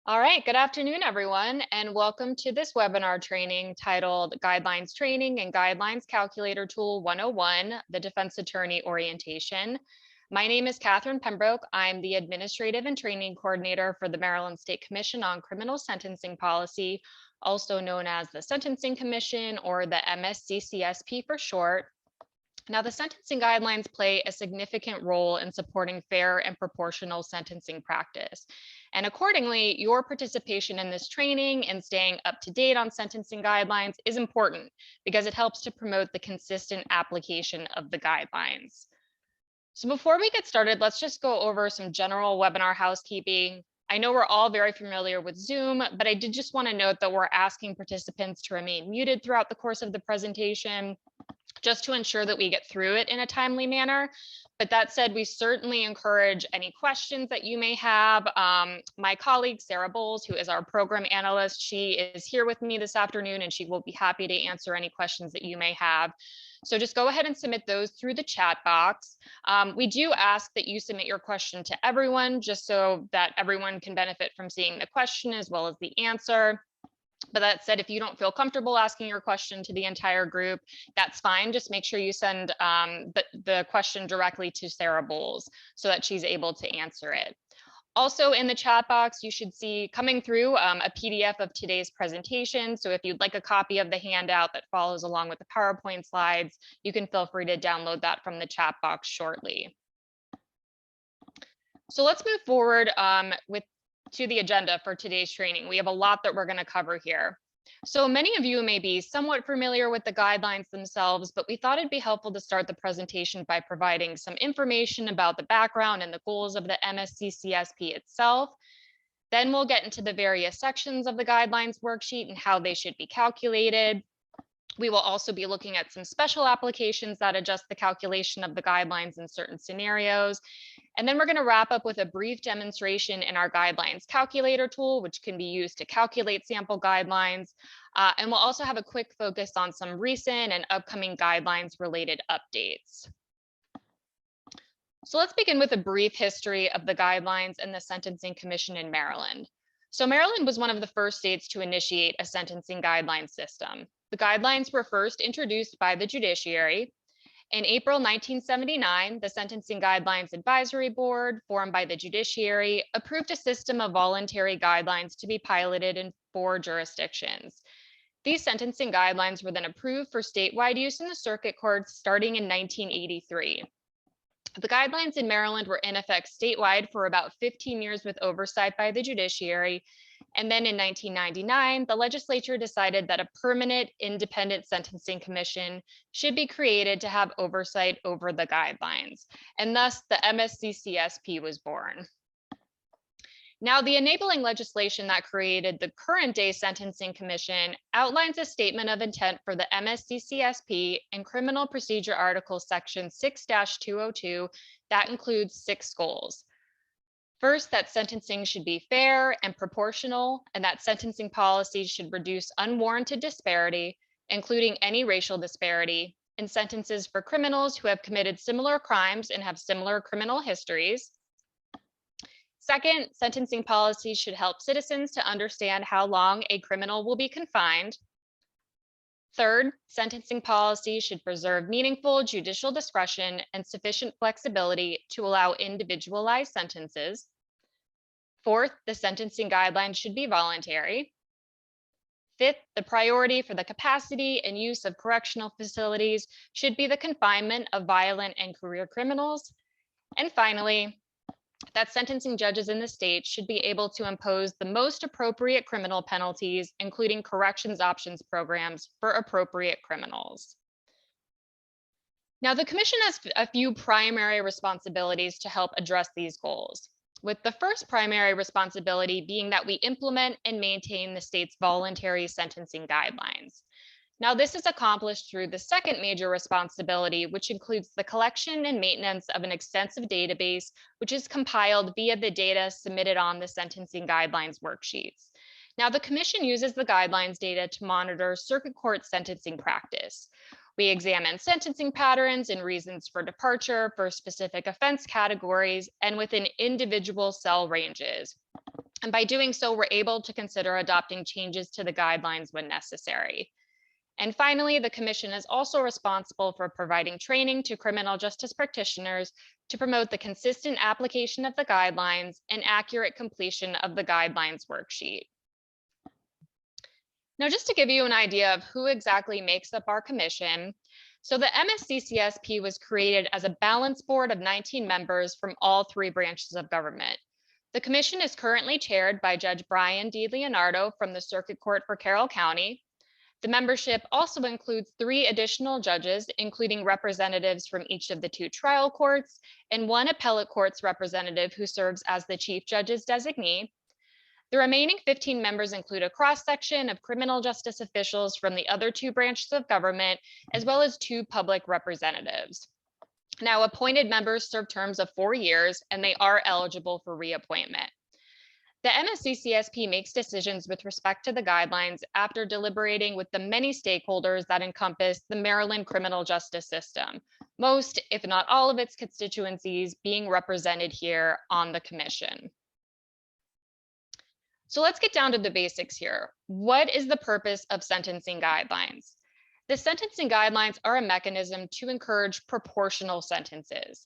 All right, good afternoon, everyone, and welcome to this webinar training titled Guidelines Training and Guidelines Calculator Tool 101, the Defense Attorney Orientation. My name is Catherine Pembroke. I'm the Administrative and Training Coordinator for the Maryland State Commission on Criminal Sentencing Policy, also known as the Sentencing Commission or the MSCCSP for short. Now, the sentencing guidelines play a significant role in supporting fair and proportional sentencing practice. And accordingly, your participation in this training and staying up to date on sentencing guidelines is important because it helps to promote the consistent application of the guidelines. So before we get started, let's just go over some general webinar housekeeping. I know we're all very familiar with Zoom, but I did just want to note that we're asking participants to remain muted throughout the course of the presentation, just to ensure that we get through it in a timely manner. But that said, we certainly encourage any questions that you may have. My colleague, Sarah Bowles, who is our program analyst, she is here with me this afternoon, and she will be happy to answer any questions that you may have. So just go ahead and submit those through the chat box. We do ask that you submit your question to everyone, just so that everyone can benefit from seeing the question as well as the answer. But that said, if you don't feel comfortable asking your question to the entire group, that's fine. Just make sure you send the question directly to Sarah Bowles so that she's able to answer it. Also in the chat box, you should see coming through a PDF of today's presentation. So if you'd like a copy of the handout that follows along with the PowerPoint slides, you can feel free to download that from the chat box shortly. So let's move forward to the agenda for today's training. We have a lot that we're going to cover here. So many of you may be somewhat familiar with the guidelines themselves, but we thought it'd be helpful to start the presentation by providing some information about the background and the goals of the MSCCSP itself. Then we'll get into the various sections of the guidelines worksheet and how they should be calculated. We will also be looking at some special applications that adjust the calculation of the guidelines in certain scenarios. And then we're going to wrap up with a brief demonstration in our guidelines calculator tool, which can be used to calculate sample guidelines. And we'll also have a quick focus on some recent and upcoming guidelines related updates. So let's begin with a brief history of the guidelines and the Sentencing Commission in Maryland. So Maryland was one of the first states to initiate a sentencing guideline system. The guidelines were first introduced by the judiciary. In April 1979, the Sentencing Guidelines Advisory Board, formed by the judiciary, approved a system of voluntary guidelines to be piloted in 4 jurisdictions. These sentencing guidelines were then approved for statewide use in the circuit courts starting in 1983. The guidelines in Maryland were in effect statewide for about 15 years with oversight by the judiciary. And then in 1999, the legislature decided that a permanent independent sentencing commission should be created to have oversight over the guidelines. And thus the MSCCSP was born. Now, the enabling legislation that created the current day Sentencing Commission outlines a statement of intent for the MSCCSP in Criminal Procedure Article Section 6-202 that includes 6 goals. First, that sentencing should be fair and proportional, and that sentencing policies should reduce unwarranted disparity, including any racial disparity, in sentences for criminals who have committed similar crimes and have similar criminal histories. Second, sentencing policies should help citizens to understand how long a criminal will be confined. Third, sentencing policies should preserve meaningful judicial discretion and sufficient flexibility to allow individualized sentences. Fourth, the sentencing guidelines should be voluntary. Fifth, the priority for the capacity and use of correctional facilities should be the confinement of violent and career criminals. And finally, that sentencing judges in the state should be able to impose the most appropriate criminal penalties, including corrections options programs for appropriate criminals. Now, the commission has a few primary responsibilities to help address these goals, with the first primary responsibility being that we implement and maintain the state's voluntary sentencing guidelines. Now, this is accomplished through the second major responsibility, which includes the collection and maintenance of an extensive database, which is compiled via the data submitted on the sentencing guidelines worksheets. Now, the commission uses the guidelines data to monitor circuit court sentencing practice. We examine sentencing patterns and reasons for departure for specific offense categories and within individual cell ranges. And by doing so, we're able to consider adopting changes to the guidelines when necessary. And finally, the Commission is also responsible for providing training to criminal justice practitioners to promote the consistent application of the guidelines and accurate completion of the guidelines worksheet. Now, just to give you an idea of who exactly makes up our commission, so the MSCCSP was created as a balance board of 19 members from all 3 branches of government. The commission is currently chaired by Judge Brian D. Leonardo from the Circuit Court for Carroll County. The membership also includes 3 additional judges, including representatives from each of the 2 trial courts and 1 appellate court's representative who serves as the chief judge's designee. The remaining 15 members include a cross-section of criminal justice officials from the other 2 branches of government, as well as 2 public representatives. Now, appointed members serve terms of 4 years, and they are eligible for reappointment. The MSCCSP makes decisions with respect to the guidelines after deliberating with the many stakeholders that encompass the Maryland criminal justice system, most, if not all, of its constituencies being represented here on the commission. So let's get down to the basics here. What is the purpose of sentencing guidelines? The sentencing guidelines are a mechanism to encourage proportional sentences.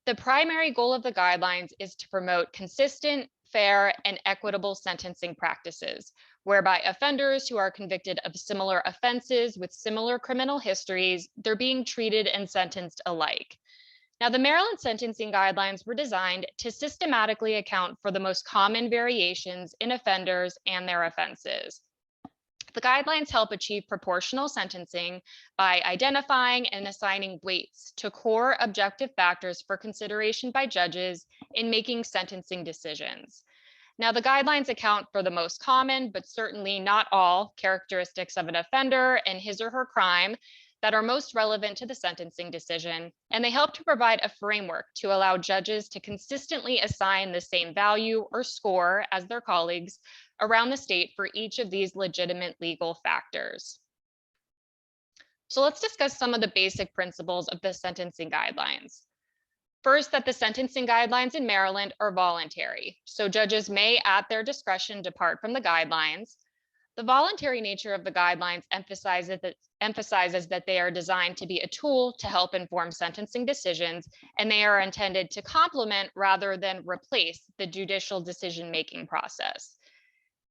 The primary goal of the guidelines is to promote consistent, fair, and equitable sentencing practices, whereby offenders who are convicted of similar offenses with similar criminal histories, they're being treated and sentenced alike. Now, the Maryland sentencing guidelines were designed to systematically account for the most common variations in offenders and their offenses. The guidelines help achieve proportional sentencing by identifying and assigning weights to core objective factors for consideration by judges in making sentencing decisions. Now, the guidelines account for the most common, but certainly not all, characteristics of an offender and his or her crime that are most relevant to the sentencing decision, and they help to provide a framework to allow judges to consistently assign the same value or score as their colleagues around the state for each of these legitimate legal factors. So let's discuss some of the basic principles of the sentencing guidelines. First, that the sentencing guidelines in Maryland are voluntary, so judges may at their discretion depart from the guidelines. The voluntary nature of the guidelines emphasizes that they are designed to be a tool to help inform sentencing decisions, and they are intended to complement rather than replace the judicial decision-making process.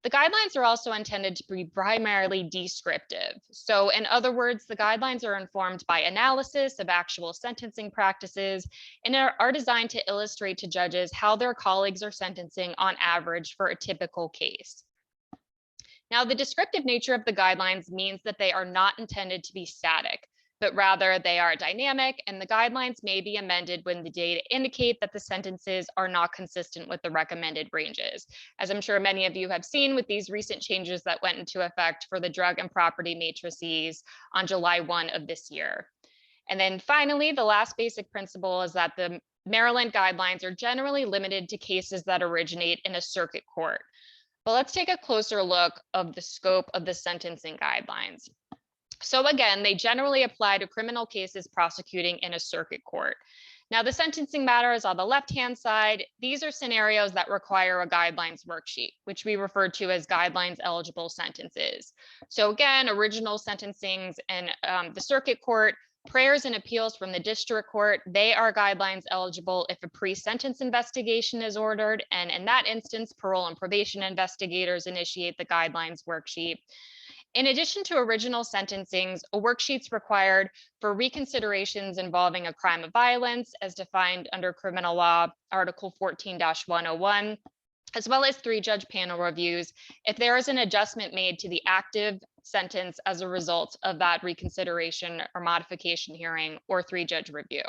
The guidelines are also intended to be primarily descriptive. So in other words, the guidelines are informed by analysis of actual sentencing practices and are designed to illustrate to judges how their colleagues are sentencing on average for a typical case. Now, the descriptive nature of the guidelines means that they are not intended to be static, but rather they are dynamic, and the guidelines may be amended when the data indicate that the sentences are not consistent with the recommended ranges. As I'm sure many of you have seen with these recent changes that went into effect for the drug and property matrices on July 1 of this year. And then finally, the last basic principle is that the Maryland guidelines are generally limited to cases that originate in a circuit court. But let's take a closer look of the scope of the sentencing guidelines. So again, they generally apply to criminal cases prosecuting in a circuit court. Now, the sentencing matters on the left-hand side, these are scenarios that require a guidelines worksheet, which we refer to as guidelines eligible sentences. So again, original sentencings in the circuit court, prayers and appeals from the district court, they are guidelines eligible if a pre-sentence investigation is ordered. And in that instance, parole and probation investigators initiate the guidelines worksheet. In addition to original sentencings, a worksheet's required for reconsiderations involving a crime of violence as defined under criminal law, Article 14-101, as well as 3-judge panel reviews if there is an adjustment made to the active sentence as a result of that reconsideration or modification hearing or 3-judge review.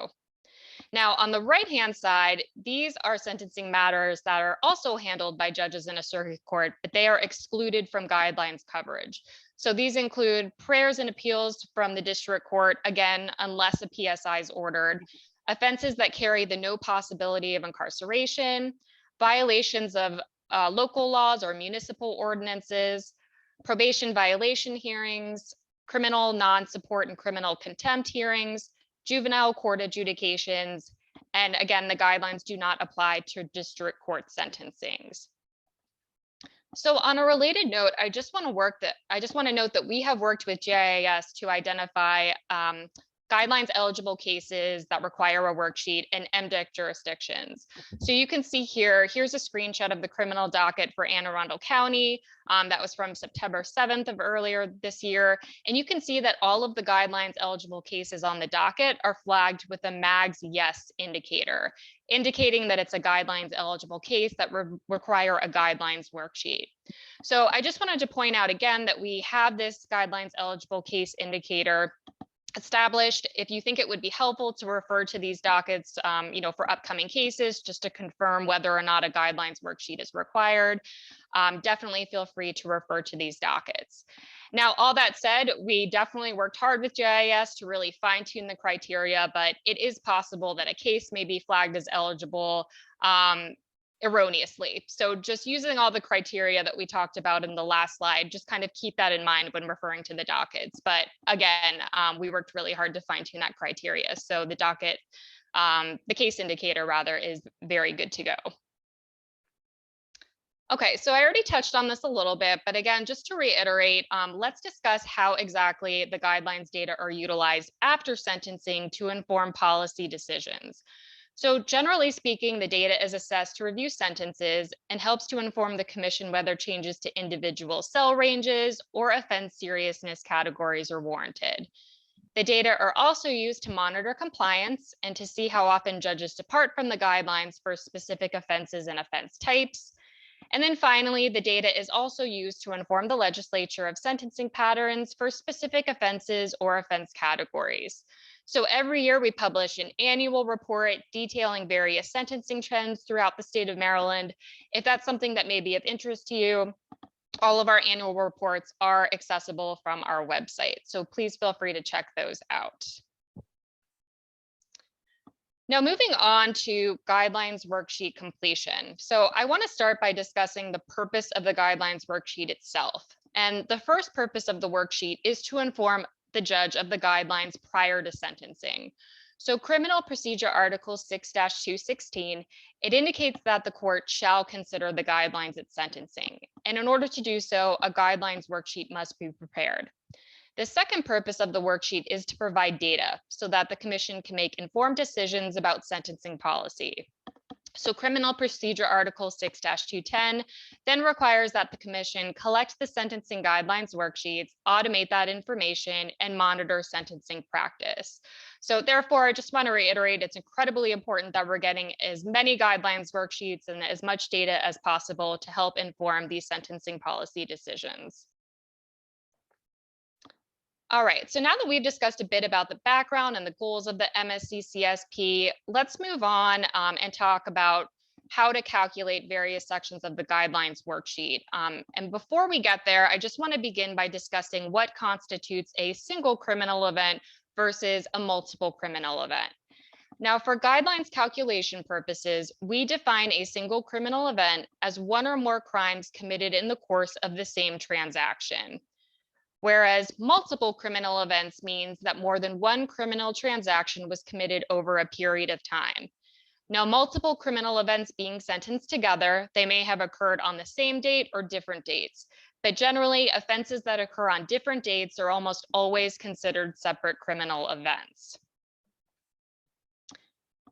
Now, on the right-hand side, these are sentencing matters that are also handled by judges in a circuit court, but they are excluded from guidelines coverage. So these include prayers and appeals from the district court, again, unless a PSI is ordered, offenses that carry the no possibility of incarceration, violations of local laws or municipal ordinances, probation violation hearings, criminal non-support and criminal contempt hearings, juvenile court adjudications, and again, the guidelines do not apply to district court sentencings. So on a related note, I just want to note that we have worked with GIS to identify guidelines eligible cases that require a worksheet in MDIC jurisdictions. So you can see here's a screenshot of the criminal docket for Anne Arundel County. That was from September 7th of earlier this year. And you can see that all of the guidelines eligible cases on the docket are flagged with a MAGS yes indicator, indicating that it's a guidelines eligible case that require a guidelines worksheet. So I just wanted to point out again that we have this guidelines eligible case indicator established. If you think it would be helpful to refer to these dockets, for upcoming cases, just to confirm whether or not a guidelines worksheet is required, definitely feel free to refer to these dockets. Now, all that said, we definitely worked hard with GIS to really fine tune the criteria, but it is possible that a case may be flagged as eligible erroneously. So just using all the criteria that we talked about in the last slide, just kind of keep that in mind when referring to the dockets. But again, we worked really hard to fine tune that criteria. So the docket, the case indicator rather, is very good to go. Okay, so I already touched on this a little bit, but again, just to reiterate, let's discuss how exactly the guidelines data are utilized after sentencing to inform policy decisions. So generally speaking, the data is assessed to review sentences and helps to inform the commission whether changes to individual cell ranges or offense seriousness categories are warranted. The data are also used to monitor compliance and to see how often judges depart from the guidelines for specific offenses and offense types. And then finally, the data is also used to inform the legislature of sentencing patterns for specific offenses or offense categories. So every year we publish an annual report detailing various sentencing trends throughout the state of Maryland. If that's something that may be of interest to you, all of our annual reports are accessible from our website. So please feel free to check those out. Now, moving on to guidelines worksheet completion. So I want to start by discussing the purpose of the guidelines worksheet itself. And the first purpose of the worksheet is to inform the judge of the guidelines prior to sentencing. So Criminal Procedure Article 6-216, it indicates that the court shall consider the guidelines at sentencing. And in order to do so, a guidelines worksheet must be prepared. The second purpose of the worksheet is to provide data so that the commission can make informed decisions about sentencing policy. So Criminal Procedure Article 6-210 then requires that the commission collect the sentencing guidelines worksheets, automate that information, and monitor sentencing practice. So therefore, I just want to reiterate, it's incredibly important that we're getting as many guidelines worksheets and as much data as possible to help inform these sentencing policy decisions. All right, so now that we've discussed a bit about the background and the goals of the MSCCSP, let's move on and talk about how to calculate various sections of the guidelines worksheet. And before we get there, I just want to begin by discussing what constitutes a single criminal event versus a multiple criminal event. Now, for guidelines calculation purposes, we define a single criminal event as one or more crimes committed in the course of the same transaction. Whereas multiple criminal events means that more than one criminal transaction was committed over a period of time. Now, multiple criminal events being sentenced together, they may have occurred on the same date or different dates, but generally offenses that occur on different dates are almost always considered separate criminal events.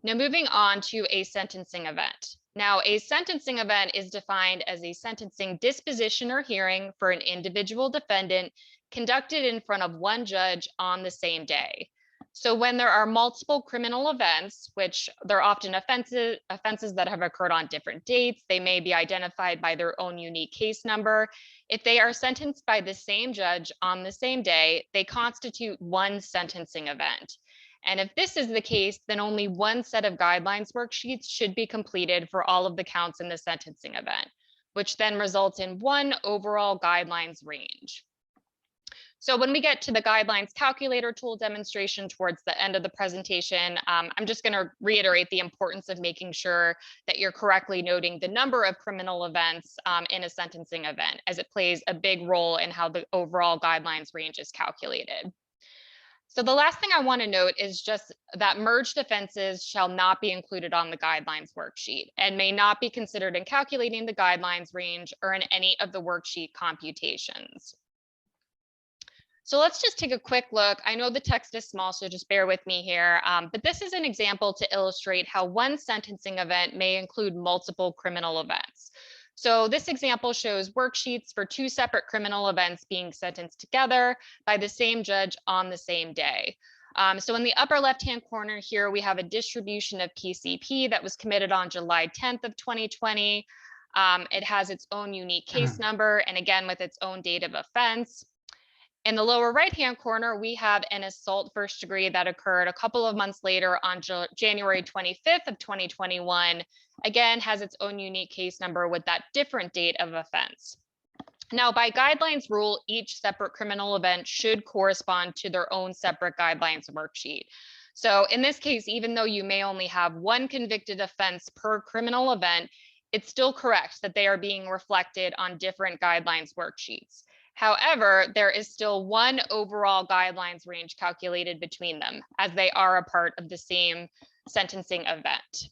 Now, moving on to a sentencing event. Now, a sentencing event is defined as a sentencing disposition or hearing for an individual defendant conducted in front of one judge on the same day. So when there are multiple criminal events, which they're often offenses that have occurred on different dates, they may be identified by their own unique case number. If they are sentenced by the same judge on the same day, they constitute one sentencing event. And if this is the case, then only one set of guidelines worksheets should be completed for all of the counts in the sentencing event, which then results in one overall guidelines range. So when we get to the guidelines calculator tool demonstration towards the end of the presentation, I'm just going to reiterate the importance of making sure that you're correctly noting the number of criminal events in a sentencing event, as it plays a big role in how the overall guidelines range is calculated. So the last thing I want to note is just that merged offenses shall not be included on the guidelines worksheet and may not be considered in calculating the guidelines range or in any of the worksheet computations. So let's just take a quick look. I know the text is small, so just bear with me here. But this is an example to illustrate how one sentencing event may include multiple criminal events. So this example shows worksheets for two separate criminal events being sentenced together by the same judge on the same day. So in the upper left-hand corner here, we have a distribution of PCP that was committed on July 10th of 2020. It has its own unique case number, and again, with its own date of offense. In the lower right-hand corner, we have an assault first degree that occurred a couple of months later on January 25th of 2021. Again, has its own unique case number with that different date of offense. Now, by guidelines rule, each separate criminal event should correspond to their own separate guidelines worksheet. So in this case, even though you may only have one convicted offense per criminal event, it's still correct that they are being reflected on different guidelines worksheets. However, there is still one overall guidelines range calculated between them, as they are a part of the same sentencing event.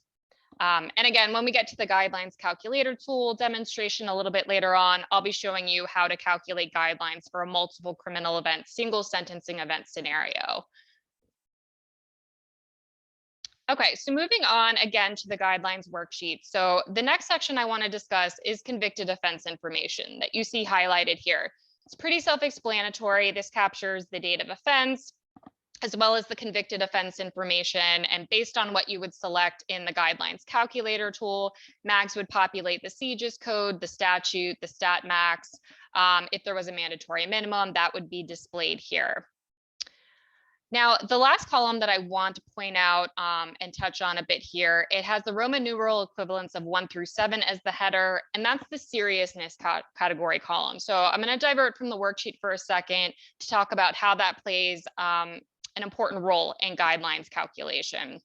And again, when we get to the guidelines calculator tool demonstration a little bit later on, I'll be showing you how to calculate guidelines for a multiple criminal event, single sentencing event scenario. Okay, so moving on again to the guidelines worksheet. So the next section I want to discuss is convicted offense information that you see highlighted here. It's pretty self-explanatory. This captures the date of offense, as well as the convicted offense information. And based on what you would select in the guidelines calculator tool, MAGS would populate the CJIS code, the statute, the stat max. If there was a mandatory minimum, that would be displayed here. Now, the last column that I want to point out and touch on a bit here, it has the Roman numeral equivalents of 1 through 7 as the header, and that's the seriousness category column. So I'm going to divert from the worksheet for a second to talk about how that plays an important role in guidelines calculation.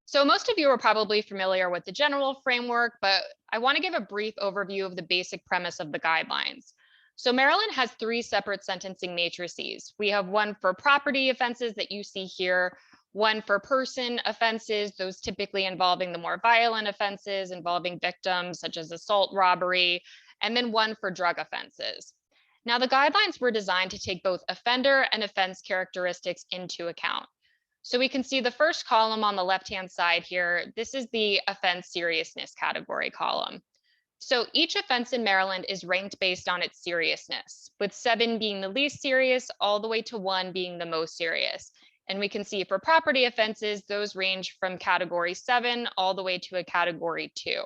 So most of you are probably familiar with the general framework, but I want to give a brief overview of the basic premise of the guidelines. So Maryland has 3 separate sentencing matrices. We have one for property offenses that you see here, one for person offenses, those typically involving the more violent offenses involving victims such as assault, robbery, and then one for drug offenses. Now, the guidelines were designed to take both offender and offense characteristics into account. So we can see the first column on the left-hand side here. This is the offense seriousness category column. So each offense in Maryland is ranked based on its seriousness, with 7 being the least serious, all the way to 1 being the most serious. And we can see for property offenses, those range from category 7 all the way to a category 2.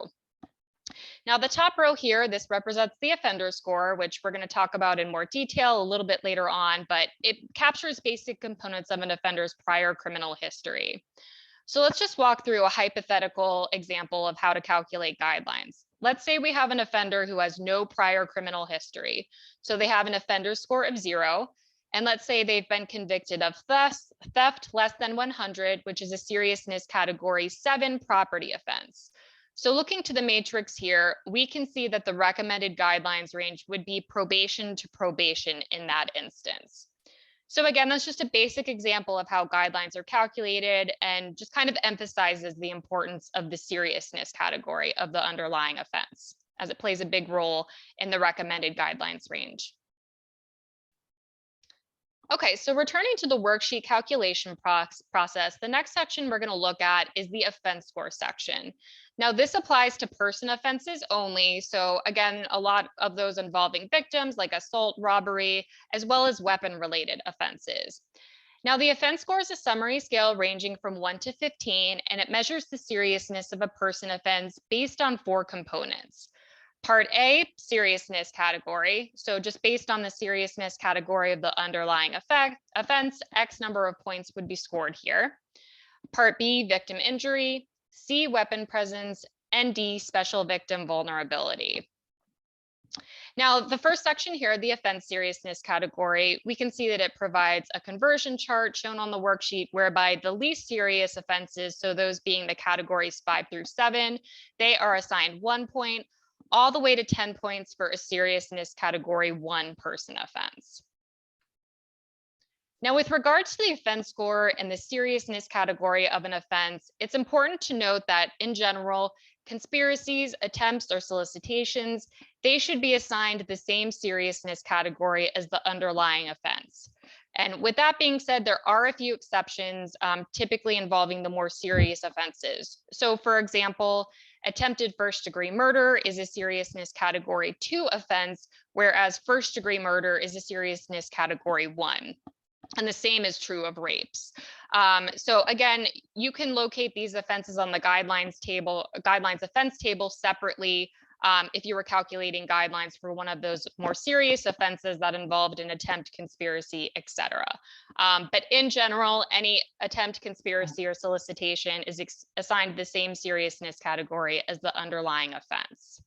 Now, the top row here, this represents the offender score, which we're going to talk about in more detail a little bit later on, but it captures basic components of an offender's prior criminal history. So let's just walk through a hypothetical example of how to calculate guidelines. Let's say we have an offender who has no prior criminal history. So they have an offender score of 0. And let's say they've been convicted of theft less than 100, which is a seriousness category 7 property offense. So looking to the matrix here, we can see that the recommended guidelines range would be probation to probation in that instance. So again, that's just a basic example of how guidelines are calculated and just kind of emphasizes the importance of the seriousness category of the underlying offense, as it plays a big role in the recommended guidelines range. Okay, so returning to the worksheet calculation process, the next section we're going to look at is the offense score section. Now, this applies to person offenses only. So again, a lot of those involving victims like assault, robbery, as well as weapon-related offenses. Now, the offense score is a summary scale ranging from 1 to 15, and it measures the seriousness of a person offense based on 4 components. Part A, seriousness category. So just based on the seriousness category of the underlying offense, X number of points would be scored here. Part B, victim injury. C, weapon presence. And D, special victim vulnerability. Now, the first section here, the offense seriousness category, we can see that it provides a conversion chart shown on the worksheet whereby the least serious offenses, so those being the categories 5 through 7, they are assigned 1 point, all the way to 10 points for a seriousness category 1 person offense. Now, with regard to the offense score and the seriousness category of an offense, it's important to note that in general, conspiracies, attempts, or solicitations, they should be assigned the same seriousness category as the underlying offense. And with that being said, there are a few exceptions, typically involving the more serious offenses. So for example, attempted first-degree murder is a seriousness category 2 offense, whereas first-degree murder is a seriousness category 1. And the same is true of rapes. So again, you can locate these offenses on the guidelines offense table separately if you were calculating guidelines for one of those more serious offenses that involved an attempt, conspiracy, etc. But in general, any attempt, conspiracy, or solicitation is assigned the same seriousness category as the underlying offense.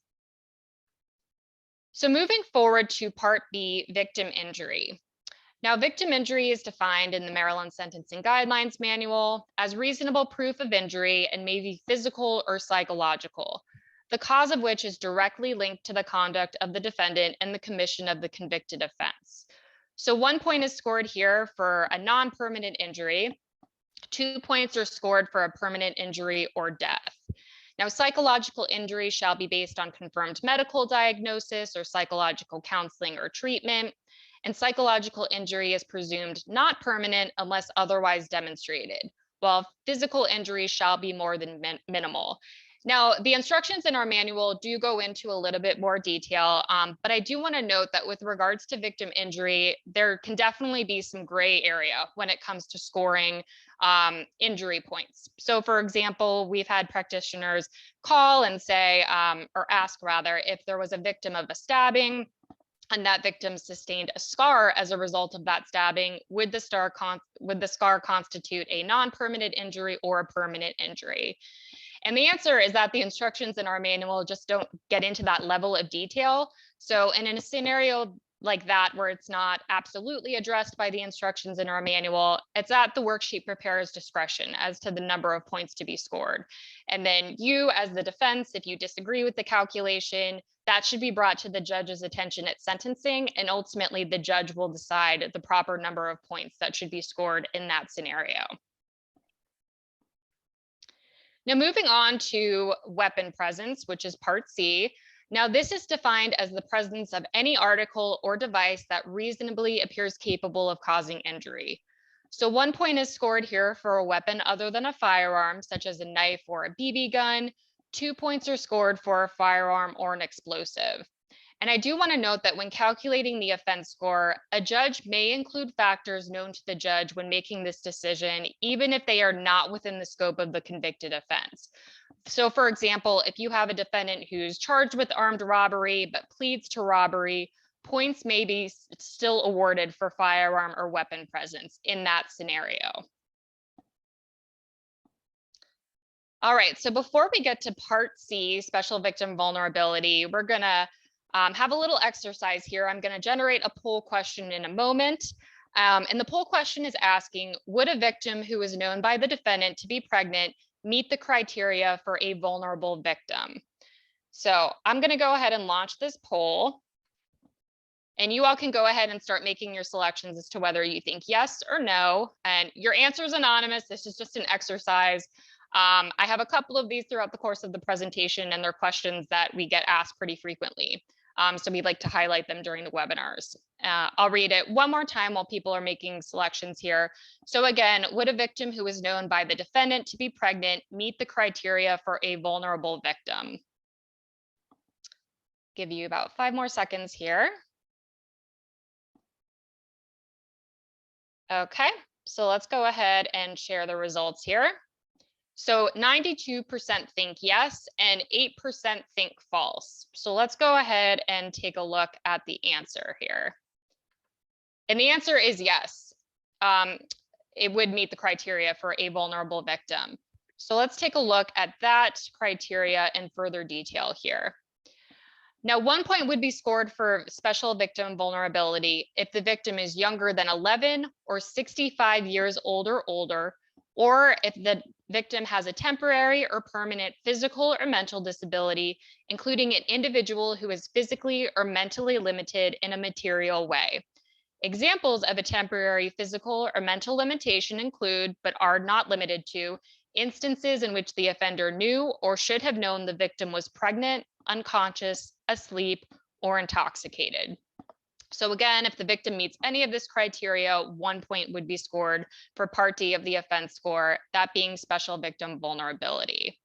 So moving forward to Part B, victim injury. Now, victim injury is defined in the Maryland Sentencing Guidelines Manual as reasonable proof of injury and may be physical or psychological, the cause of which is directly linked to the conduct of the defendant and the commission of the convicted offense. So 1 point is scored here for a non-permanent injury. 2 points are scored for a permanent injury or death. Now, psychological injury shall be based on confirmed medical diagnosis or psychological counseling or treatment. And psychological injury is presumed not permanent unless otherwise demonstrated, while physical injury shall be more than minimal. Now, the instructions in our manual do go into a little bit more detail, but I do want to note that with regards to victim injury, there can definitely be some gray area when it comes to scoring injury points. So for example, we've had practitioners call and say, or ask rather, if there was a victim of a stabbing, and that victim sustained a scar as a result of that stabbing, would the scar constitute a non-permanent injury or a permanent injury? And the answer is that the instructions in our manual just don't get into that level of detail. So in a scenario like that, where it's not absolutely addressed by the instructions in our manual, it's at the worksheet preparer's discretion as to the number of points to be scored. And then you, as the defense, if you disagree with the calculation, that should be brought to the judge's attention at sentencing, and ultimately the judge will decide the proper number of points that should be scored in that scenario. Now, moving on to weapon presence, which is Part C. Now, this is defined as the presence of any article or device that reasonably appears capable of causing injury. So 1 point is scored here for a weapon other than a firearm, such as a knife or a BB gun. 2 points are scored for a firearm or an explosive. And I do want to note that when calculating the offense score, a judge may include factors known to the judge when making this decision, even if they are not within the scope of the convicted offense. So for example, if you have a defendant who's charged with armed robbery but pleads to robbery, points may be still awarded for firearm or weapon presence in that scenario. All right, so before we get to Part C, special victim vulnerability, we're gonna have a little exercise here. I'm gonna generate a poll question in a moment. And the poll question is asking, would a victim who is known by the defendant to be pregnant meet the criteria for a vulnerable victim? So I'm gonna go ahead and launch this poll. And you all can go ahead and start making your selections as to whether you think yes or no. And your answer is anonymous. This is just an exercise. I have a couple of these throughout the course of the presentation, and they're questions that we get asked pretty frequently. So we'd like to highlight them during the webinars. I'll read it one more time while people are making selections here. So again, would a victim who is known by the defendant to be pregnant meet the criteria for a vulnerable victim? Give you about 5 more seconds here. Okay, so let's go ahead and share the results here. So 92% think yes and 8% think false. So let's go ahead and take a look at the answer here. And the answer is yes. It would meet the criteria for a vulnerable victim. So let's take a look at that criteria in further detail here. Now, 1 point would be scored for special victim vulnerability if the victim is younger than 11 or 65 years old or older, or if the victim has a temporary or permanent physical or mental disability, including an individual who is physically or mentally limited in a material way. Examples of a temporary physical or mental limitation include, but are not limited to, instances in which the offender knew or should have known the victim was pregnant, unconscious, asleep, or intoxicated. So again, if the victim meets any of this criteria, 1 point would be scored for Part D of the offense score, that being special victim vulnerability.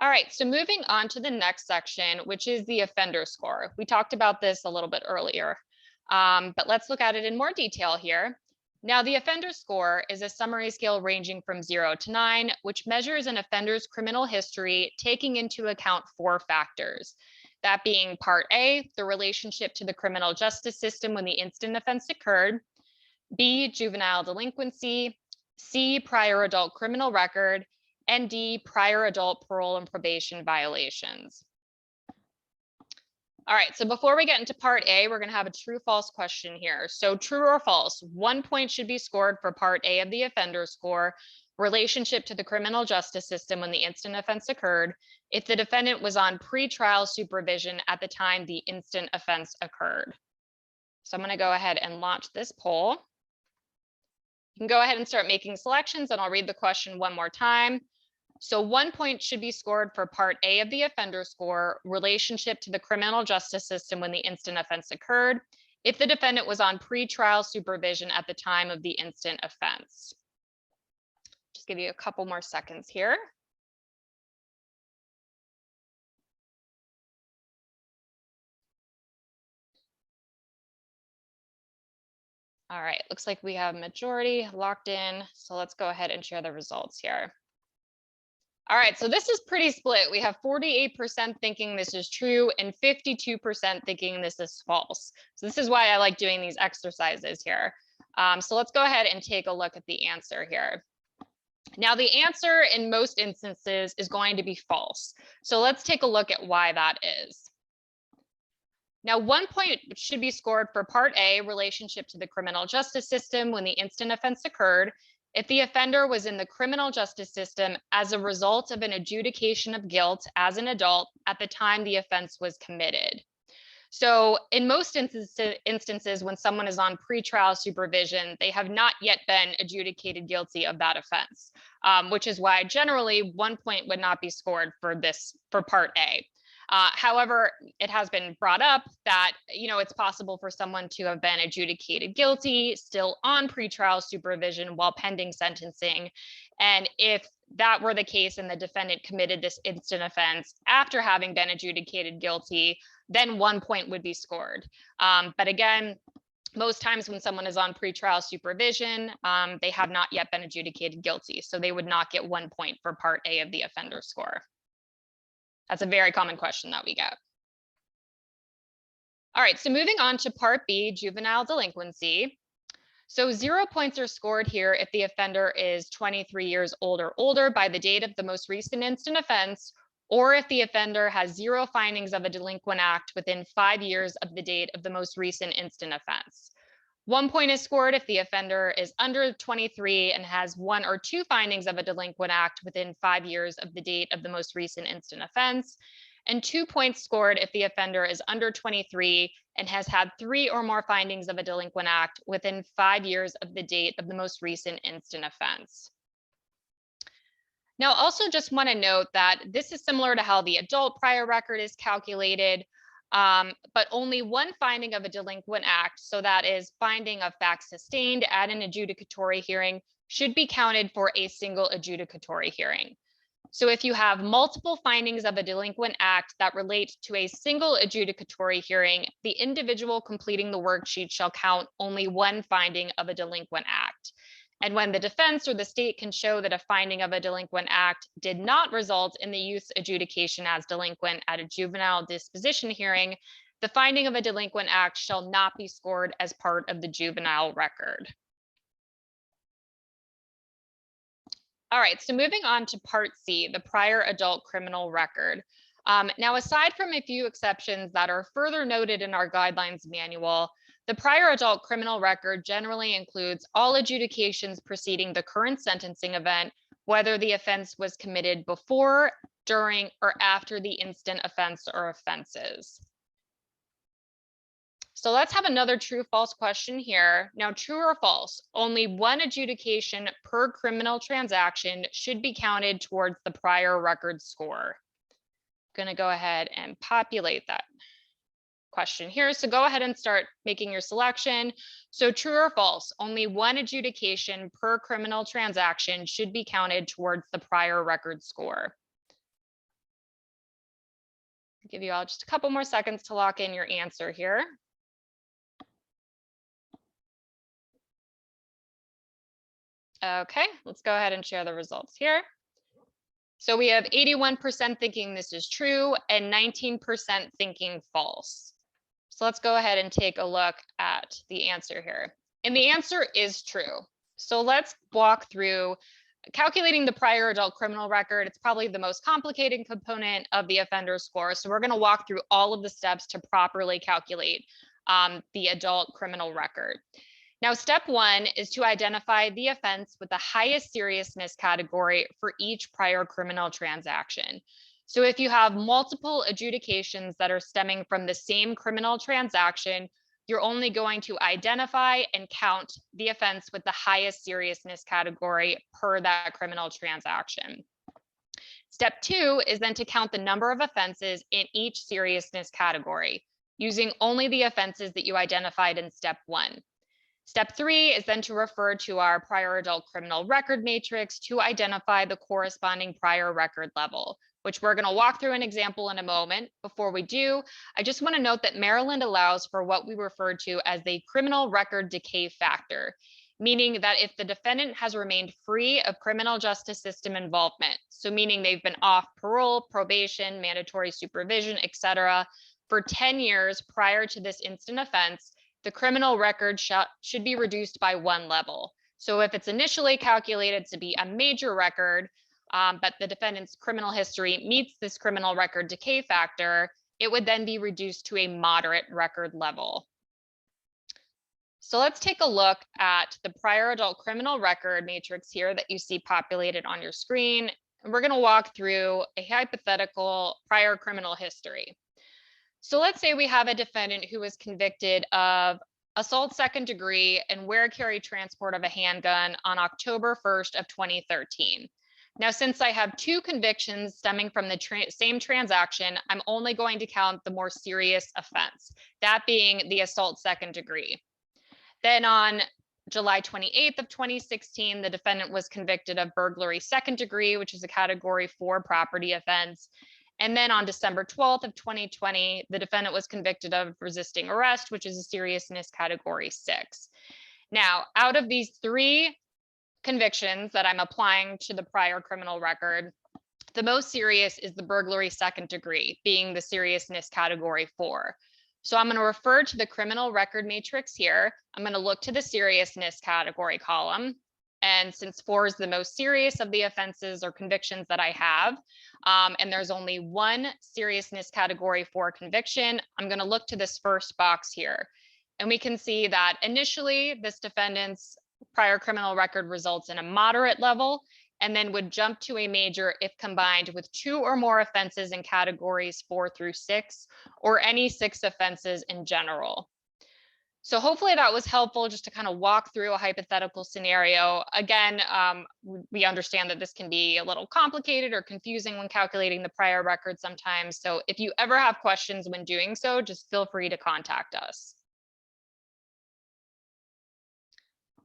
All right, so moving on to the next section, which is the offender score. We talked about this a little bit earlier, but let's look at it in more detail here. Now, the offender score is a summary scale ranging from 0 to 9, which measures an offender's criminal history, taking into account 4 factors. That being Part A, the relationship to the criminal justice system when the instant offense occurred, B, juvenile delinquency, C, prior adult criminal record, and D, prior adult parole and probation violations. All right, so before we get into Part A, we're going to have a true-false question here. So true or false, 1 point should be scored for Part A of the offender score, relationship to the criminal justice system when the instant offense occurred, if the defendant was on pretrial supervision at the time the instant offense occurred. So I'm going to go ahead and launch this poll. You can go ahead and start making selections, and I'll read the question one more time. So 1 point should be scored for Part A of the offender score, relationship to the criminal justice system when the instant offense occurred, if the defendant was on pretrial supervision at the time of the instant offense. Just give you a couple more seconds here. All right, looks like we have majority locked in. So let's go ahead and share the results here. All right, so this is pretty split. We have 48% thinking this is true and 52% thinking this is false. So this is why I like doing these exercises here. So let's go ahead and take a look at the answer here. Now, the answer in most instances is going to be false. So let's take a look at why that is. Now, 1 point should be scored for Part A, relationship to the criminal justice system when the instant offense occurred, if the offender was in the criminal justice system as a result of an adjudication of guilt as an adult at the time the offense was committed. So in most instances, when someone is on pretrial supervision, they have not yet been adjudicated guilty of that offense, which is why generally 1 point would not be scored for Part A. However, it has been brought up that, it's possible for someone to have been adjudicated guilty, still on pretrial supervision while pending sentencing. And if that were the case and the defendant committed this instant offense after having been adjudicated guilty, then 1 point would be scored. But again, most times when someone is on pretrial supervision, they have not yet been adjudicated guilty. So they would not get 1 point for Part A of the offender score. That's a very common question that we get. All right, so moving on to Part B, juvenile delinquency. So 0 points are scored here if the offender is 23 years old or older by the date of the most recent instant offense, or if the offender has 0 findings of a delinquent act within 5 years of the date of the most recent instant offense. 1 point is scored if the offender is under 23 and has 1 or 2 findings of a delinquent act within 5 years of the date of the most recent instant offense, and 2 points scored if the offender is under 23 and has had 3 or more findings of a delinquent act within 5 years of the date of the most recent instant offense. Now, also just want to note that this is similar to how the adult prior record is calculated. But only 1 finding of a delinquent act, so that is finding of facts sustained at an adjudicatory hearing, should be counted for a single adjudicatory hearing. So if you have multiple findings of a delinquent act that relate to a single adjudicatory hearing, the individual completing the worksheet shall count only 1 finding of a delinquent act. And when the defense or the state can show that a finding of a delinquent act did not result in the youth's adjudication as delinquent at a juvenile disposition hearing, the finding of a delinquent act shall not be scored as part of the juvenile record. All right, so moving on to Part C, the prior adult criminal record. Now, aside from a few exceptions that are further noted in our guidelines manual, the prior adult criminal record generally includes all adjudications preceding the current sentencing event, whether the offense was committed before, during, or after the instant offense or offenses. So let's have another true false question here. Now, true or false, only one adjudication per criminal transaction should be counted towards the prior record score. I'm going to go ahead and populate that question here. So go ahead and start making your selection. So true or false, only one adjudication per criminal transaction should be counted towards the prior record score. I'll give you all just a couple more seconds to lock in your answer here. Okay, let's go ahead and share the results here. So we have 81% thinking this is true and 19% thinking false. So let's go ahead and take a look at the answer here. And the answer is true. So let's walk through calculating the prior adult criminal record. It's probably the most complicated component of the offender score. So we're going to walk through all of the steps to properly calculate the adult criminal record. Now, step one is to identify the offense with the highest seriousness category for each prior criminal transaction. So if you have multiple adjudications that are stemming from the same criminal transaction, you're only going to identify and count the offense with the highest seriousness category per that criminal transaction. Step two is then to count the number of offenses in each seriousness category, using only the offenses that you identified in step one. Step three is then to refer to our prior adult criminal record matrix to identify the corresponding prior record level, which we're going to walk through an example in a moment. Before we do, I just want to note that Maryland allows for what we refer to as the criminal record decay factor, meaning that if the defendant has remained free of criminal justice system involvement, so meaning they've been off parole, probation, mandatory supervision, etc., for 10 years prior to this instant offense, the criminal record should be reduced by one level. So if it's initially calculated to be a major record, but the defendant's criminal history meets this criminal record decay factor, it would then be reduced to a moderate record level. So let's take a look at the prior adult criminal record matrix here that you see populated on your screen. And we're going to walk through a hypothetical prior criminal history. So let's say we have a defendant who was convicted of assault second degree and wear carry transport of a handgun on October 1st of 2013. Now, since I have two convictions stemming from the same transaction, I'm only going to count the more serious offense, that being the assault second degree. Then on July 28th of 2016, the defendant was convicted of burglary second degree, which is a category 4 property offense. And then on December 12th of 2020, the defendant was convicted of resisting arrest, which is a seriousness category 6. Now, out of these three convictions that I'm applying to the prior criminal record, the most serious is the burglary second degree, being the seriousness category 4. So I'm going to refer to the criminal record matrix here. I'm going to look to the seriousness category column. And since 4 is the most serious of the offenses or convictions that I have, and there's only one seriousness category 4 conviction, I'm going to look to this first box here. And we can see that initially this defendant's prior criminal record results in a moderate level and then would jump to a major if combined with 2 or more offenses in categories 4 through 6 or any 6 offenses in general. So hopefully that was helpful just to kind of walk through a hypothetical scenario. Again, we understand that this can be a little complicated or confusing when calculating the prior record sometimes. So if you ever have questions when doing so, just feel free to contact us.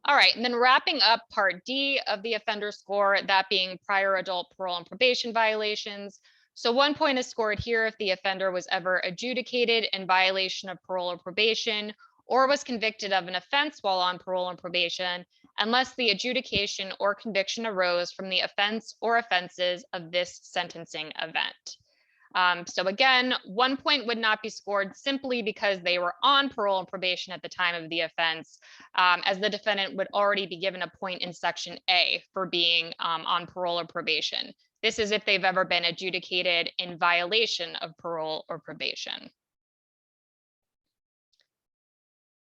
All right, and then wrapping up part D of the offender score, that being prior adult parole and probation violations. So 1 point is scored here if the offender was ever adjudicated in violation of parole or probation, or was convicted of an offense while on parole and probation, unless the adjudication or conviction arose from the offense or offenses of this sentencing event. So again, 1 point would not be scored simply because they were on parole and probation at the time of the offense, as the defendant would already be given a point in section A for being on parole or probation. This is if they've ever been adjudicated in violation of parole or probation.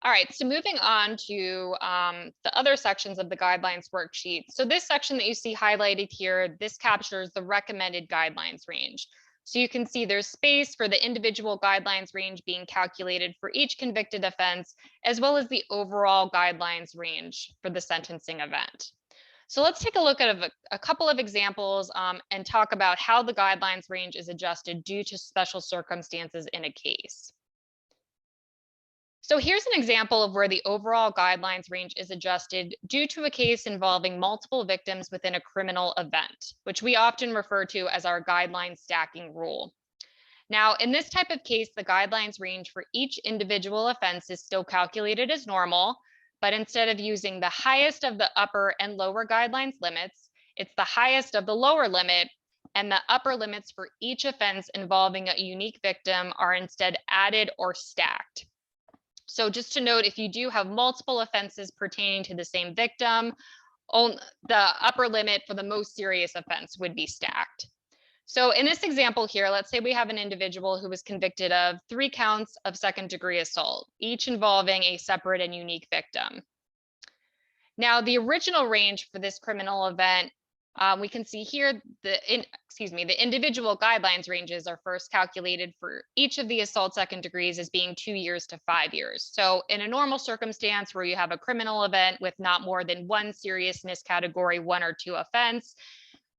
All right, so moving on to the other sections of the guidelines worksheet. So this section that you see highlighted here, this captures the recommended guidelines range. So you can see there's space for the individual guidelines range being calculated for each convicted offense, as well as the overall guidelines range for the sentencing event. So let's take a look at a couple of examples and talk about how the guidelines range is adjusted due to special circumstances in a case. So here's an example of where the overall guidelines range is adjusted due to a case involving multiple victims within a criminal event, which we often refer to as our guideline stacking rule. Now, in this type of case, the guidelines range for each individual offense is still calculated as normal, but instead of using the highest of the upper and lower guidelines limits, it's the highest of the lower limit, and the upper limits for each offense involving a unique victim are instead added or stacked. So just to note, if you do have multiple offenses pertaining to the same victim, the upper limit for the most serious offense would be stacked. So in this example here, let's say we have an individual who was convicted of 3 counts of second-degree assault, each involving a separate and unique victim. Now, the original range for this criminal event, we can see here the individual guidelines ranges are first calculated for each of the assault second degrees as being 2 years to 5 years. So in a normal circumstance where you have a criminal event with not more than one seriousness category 1 or 2 offense,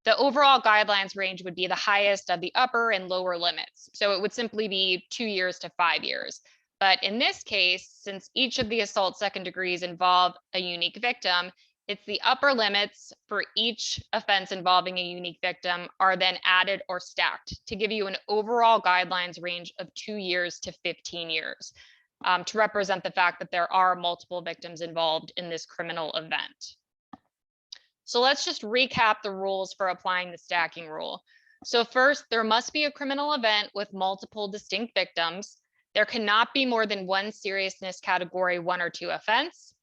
the overall guidelines range would be the highest of the upper and lower limits. So it would simply be 2 years to 5 years. But in this case, since each of the assault second degrees involve a unique victim, it's the upper limits for each offense involving a unique victim are then added or stacked to give you an overall guidelines range of 2 years to 15 years to represent the fact that there are multiple victims involved in this criminal event. So let's just recap the rules for applying the stacking rule. So first, there must be a criminal event with multiple distinct victims. There cannot be more than one seriousness category 1 or 2 offense.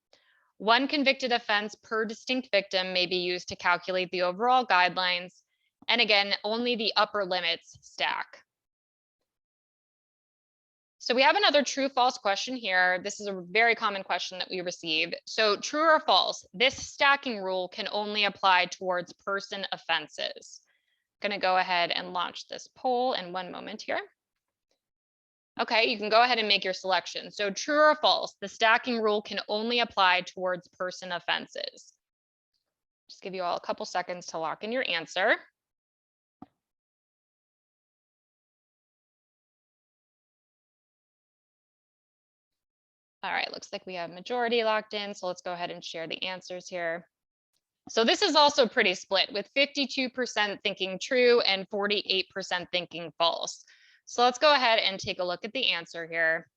One convicted offense per distinct victim may be used to calculate the overall guidelines. And again, only the upper limits stack. So we have another true-false question here. This is a very common question that we receive. So true or false, this stacking rule can only apply towards person offenses. I'm going to go ahead and launch this poll in one moment here. Okay, you can go ahead and make your selection. So true or false, the stacking rule can only apply towards person offenses. Just give you all a couple seconds to lock in your answer. All right, looks like we have majority locked in. So let's go ahead and share the answers here. So this is also pretty split with 52% thinking true and 48% thinking false. So let's go ahead and take a look at the answer here.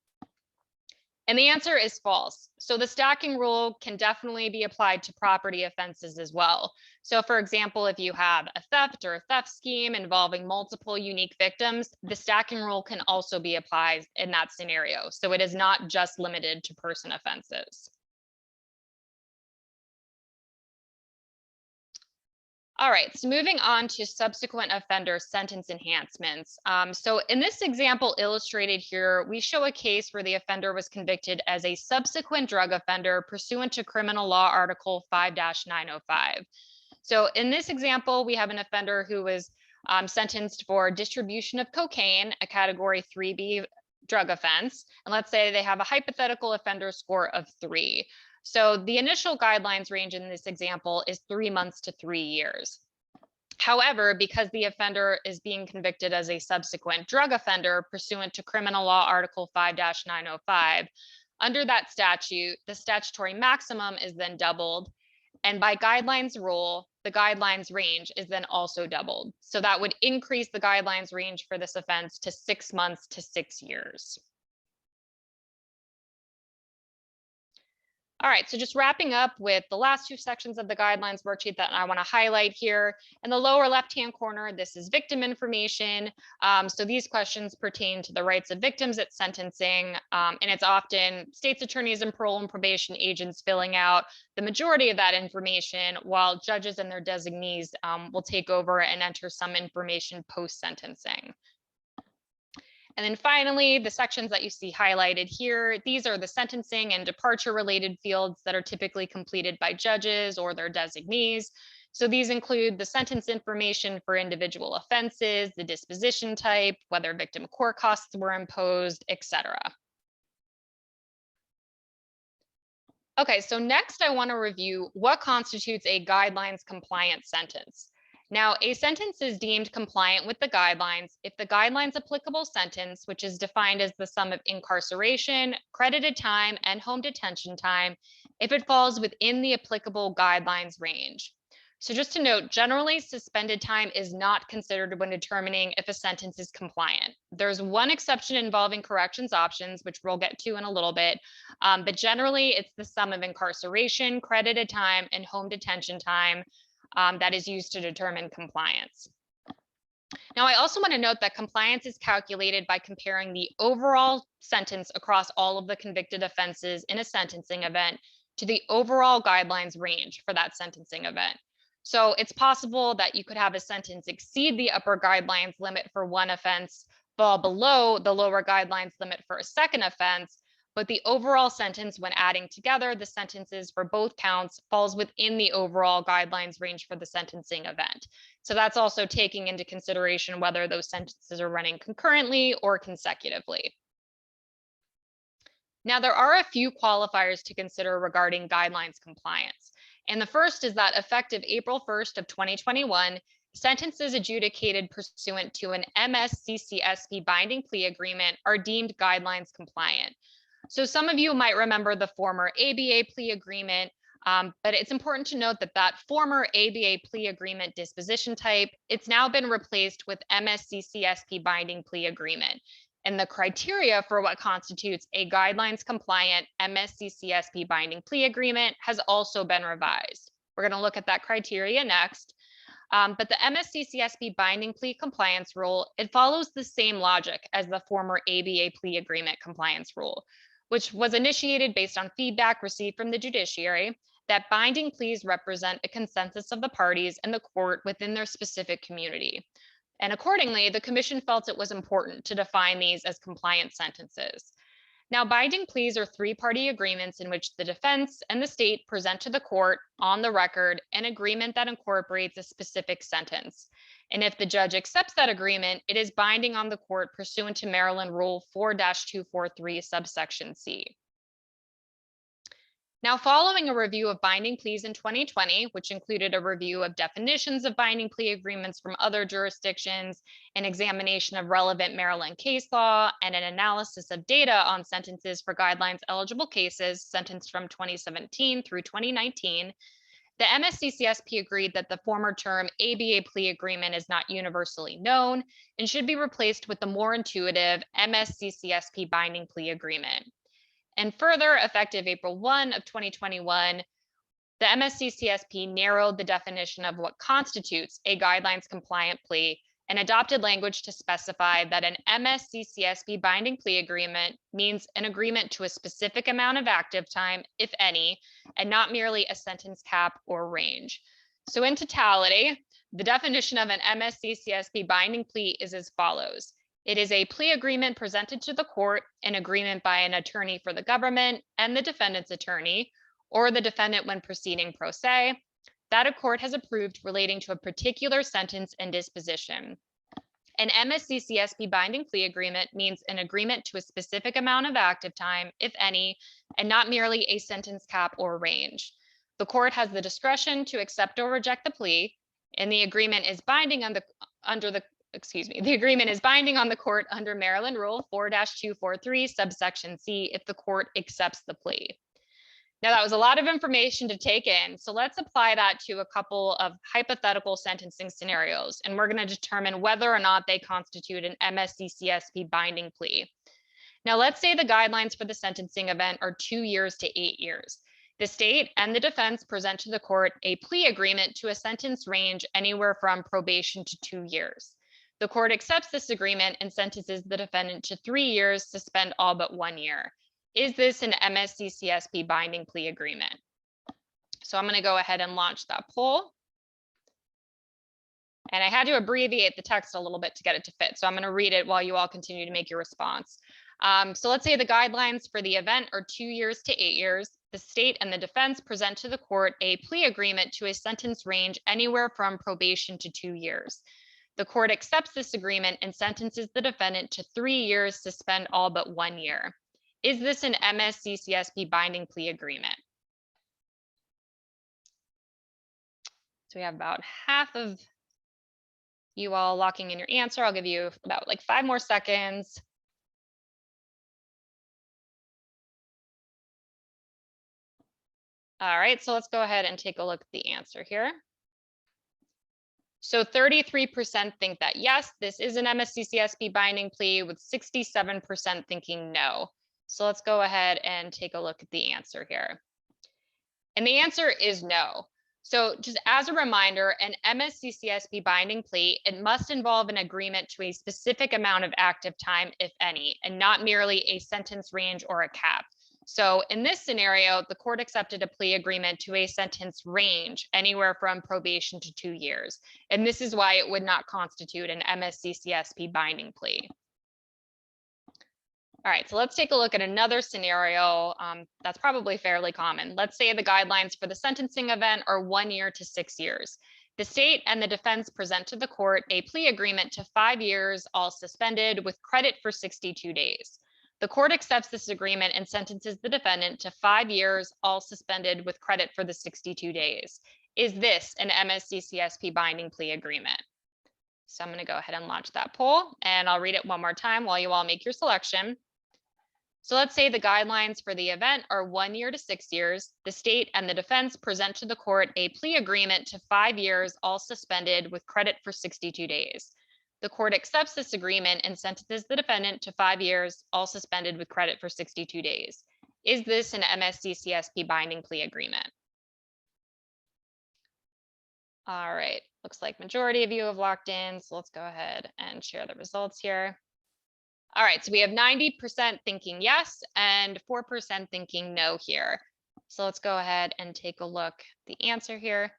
And the answer is false. So the stacking rule can definitely be applied to property offenses as well. So for example, if you have a theft or a theft scheme involving multiple unique victims, the stacking rule can also be applied in that scenario. So it is not just limited to person offenses. All right, so moving on to subsequent offender sentence enhancements. So in this example illustrated here, we show a case where the offender was convicted as a subsequent drug offender pursuant to Criminal Law Article 5-905. So in this example, we have an offender who was sentenced for distribution of cocaine, a Category 3B drug offense. And let's say they have a hypothetical offender score of 3. So the initial guidelines range in this example is 3 months to 3 years. However, because the offender is being convicted as a subsequent drug offender pursuant to Criminal Law Article 5-905, under that statute, the statutory maximum is then doubled. And by guidelines rule, the guidelines range is then also doubled. So that would increase the guidelines range for this offense to 6 months to 6 years. All right, so just wrapping up with the last 2 sections of the guidelines worksheet that I want to highlight here. In the lower left-hand corner, this is victim information. So these questions pertain to the rights of victims at sentencing, and it's often state's attorneys and parole and probation agents filling out the majority of that information, while judges and their designees will take over and enter some information post-sentencing. And then finally, the sections that you see highlighted here, these are the sentencing and departure related fields that are typically completed by judges or their designees. So these include the sentence information for individual offenses, the disposition type, whether victim court costs were imposed, etc. Okay, so next I want to review what constitutes a guidelines compliant sentence. Now, a sentence is deemed compliant with the guidelines if the guidelines applicable sentence, which is defined as the sum of incarceration, credited time, and home detention time, if it falls within the applicable guidelines range. So just to note, generally suspended time is not considered when determining if a sentence is compliant. There's one exception involving corrections options, which we'll get to in a little bit, but generally it's the sum of incarceration, credited time, and home detention time that is used to determine compliance. Now, I also want to note that compliance is calculated by comparing the overall sentence across all of the convicted offenses in a sentencing event to the overall guidelines range for that sentencing event. So it's possible that you could have a sentence exceed the upper guidelines limit for one offense, fall below the lower guidelines limit for a second offense, but the overall sentence when adding together the sentences for both counts falls within the overall guidelines range for the sentencing event. So that's also taking into consideration whether those sentences are running concurrently or consecutively. Now, there are a few qualifiers to consider regarding guidelines compliance. And the first is that effective April 1st of 2021, sentences adjudicated pursuant to an MSCCSP binding plea agreement are deemed guidelines compliant. So some of you might remember the former ABA plea agreement, but it's important to note that that former ABA plea agreement disposition type, it's now been replaced with MSCCSP binding plea agreement. And the criteria for what constitutes a guidelines compliant MSCCSP binding plea agreement has also been revised. We're going to look at that criteria next. But the MSCCSP binding plea compliance rule, it follows the same logic as the former ABA plea agreement compliance rule, which was initiated based on feedback received from the judiciary that binding pleas represent a consensus of the parties and the court within their specific community. And accordingly, the commission felt it was important to define these as compliant sentences. Now, binding pleas are three-party agreements in which the defense and the state present to the court on the record an agreement that incorporates a specific sentence. And if the judge accepts that agreement, it is binding on the court pursuant to Maryland Rule 4-243 subsection C. Now, following a review of binding pleas in 2020, which included a review of definitions of binding plea agreements from other jurisdictions, an examination of relevant Maryland case law, and an analysis of data on sentences for guidelines eligible cases sentenced from 2017 through 2019, the MSCCSP agreed that the former term ABA plea agreement is not universally known and should be replaced with the more intuitive MSCCSP binding plea agreement. And further, effective April 1 of 2021, the MSCCSP narrowed the definition of what constitutes a guidelines compliant plea and adopted language to specify that an MSCCSP binding plea agreement means an agreement to a specific amount of active time, if any, and not merely a sentence cap or range. So in totality, the definition of an MSCCSP binding plea is as follows. It is a plea agreement presented to the court, an agreement by an attorney for the government and the defendant's attorney, or the defendant when proceeding pro se, that a court has approved relating to a particular sentence and disposition. An MSCCSP binding plea agreement means an agreement to a specific amount of active time, if any, and not merely a sentence cap or range. The court has the discretion to accept or reject the plea, and the agreement is binding on the agreement is binding on the court under Maryland Rule 4-243 subsection C if the court accepts the plea. Now, that was a lot of information to take in, so let's apply that to a couple of hypothetical sentencing scenarios, and we're going to determine whether or not they constitute an MSCCSP binding plea. Now, let's say the guidelines for the sentencing event are 2 years to 8 years. The state and the defense present to the court a plea agreement to a sentence range anywhere from probation to 2 years. The court accepts this agreement and sentences the defendant to 3 years, suspend all but 1 year. Is this an MSCCSP binding plea agreement? So I'm going to go ahead and launch that poll. And I had to abbreviate the text a little bit to get it to fit. So I'm going to read it while you all continue to make your response. So let's say the guidelines for the event are 2 years to 8 years. the state and the defense present to the court a plea agreement to a sentence range anywhere from probation to 2 years. The court accepts this agreement and sentences the defendant to 3 years, suspend all but 1 year. Is this an MSCCSP binding plea agreement? So we have about half of you all locking in your answer. I'll give you about like 5 more seconds. All right, so let's go ahead and take a look at the answer here. So 33% think that yes, this is an MSCCSP binding plea, with 67% thinking no. So let's go ahead and take a look at the answer here. And the answer is no. So just as a reminder, an MSCCSP binding plea, it must involve an agreement to a specific amount of active time, if any, and not merely a sentence range or a cap. So in this scenario, the court accepted a plea agreement to a sentence range anywhere from probation to 2 years. And this is why it would not constitute an MSCCSP binding plea. All right, so let's take a look at another scenario that's probably fairly common. Let's say the guidelines for the sentencing event are 1 year to 6 years. The state and the defense present to the court a plea agreement to 5 years, all suspended, with credit for 62 days. The court accepts this agreement and sentences the defendant to 5 years, all suspended, with credit for the 62 days. Is this an MSCCSP binding plea agreement? So I'm going to go ahead and launch that poll, and I'll read it one more time while you all make your selection. So let's say the guidelines for the event are 1 year to 6 years. The state and the defense present to the court a plea agreement to 5 years, all suspended, with credit for 62 days. The court accepts this agreement and sentences the defendant to 5 years, all suspended, with credit for 62 days. Is this an MSCCSP binding plea agreement? All right, looks like majority of you have locked in. So let's go ahead and share the results here. All right, so we have 90% thinking yes and 4% thinking no here. So let's go ahead and take a look at the answer here.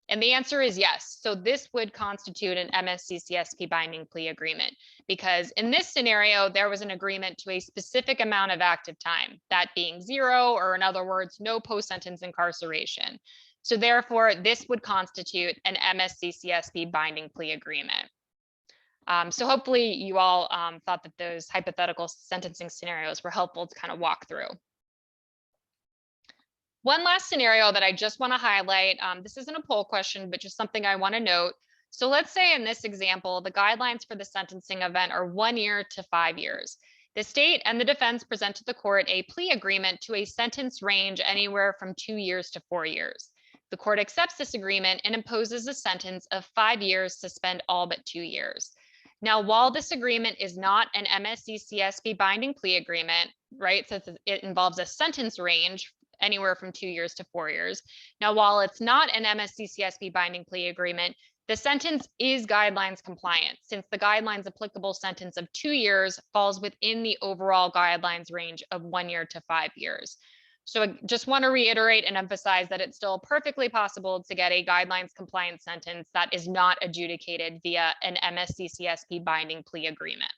And the answer is yes. So this would constitute an MSCCSP binding plea agreement, because in this scenario, there was an agreement to a specific amount of active time, that being 0, or in other words, no post-sentence incarceration. So therefore, this would constitute an MSCCSP binding plea agreement. So hopefully you all thought that those hypothetical sentencing scenarios were helpful to kind of walk through. One last scenario that I just want to highlight, this isn't a poll question, but just something I want to note. So let's say in this example, the guidelines for the sentencing event are 1 year to 5 years. The state and the defense present to the court a plea agreement to a sentence range anywhere from 2 years to 4 years. The court accepts this agreement and imposes a sentence of 5 years, suspend all but 2 years. Now, while this agreement is not an MSCCSP binding plea agreement, right, since it involves a sentence range anywhere from 2 years to 4 years. Now, while it's not an MSCCSP binding plea agreement, the sentence is guidelines compliant, since the guidelines applicable sentence of 2 years falls within the overall guidelines range of 1 year to 5 years. So I just want to reiterate and emphasize that it's still perfectly possible to get a guidelines compliant sentence that is not adjudicated via an MSCCSP binding plea agreement.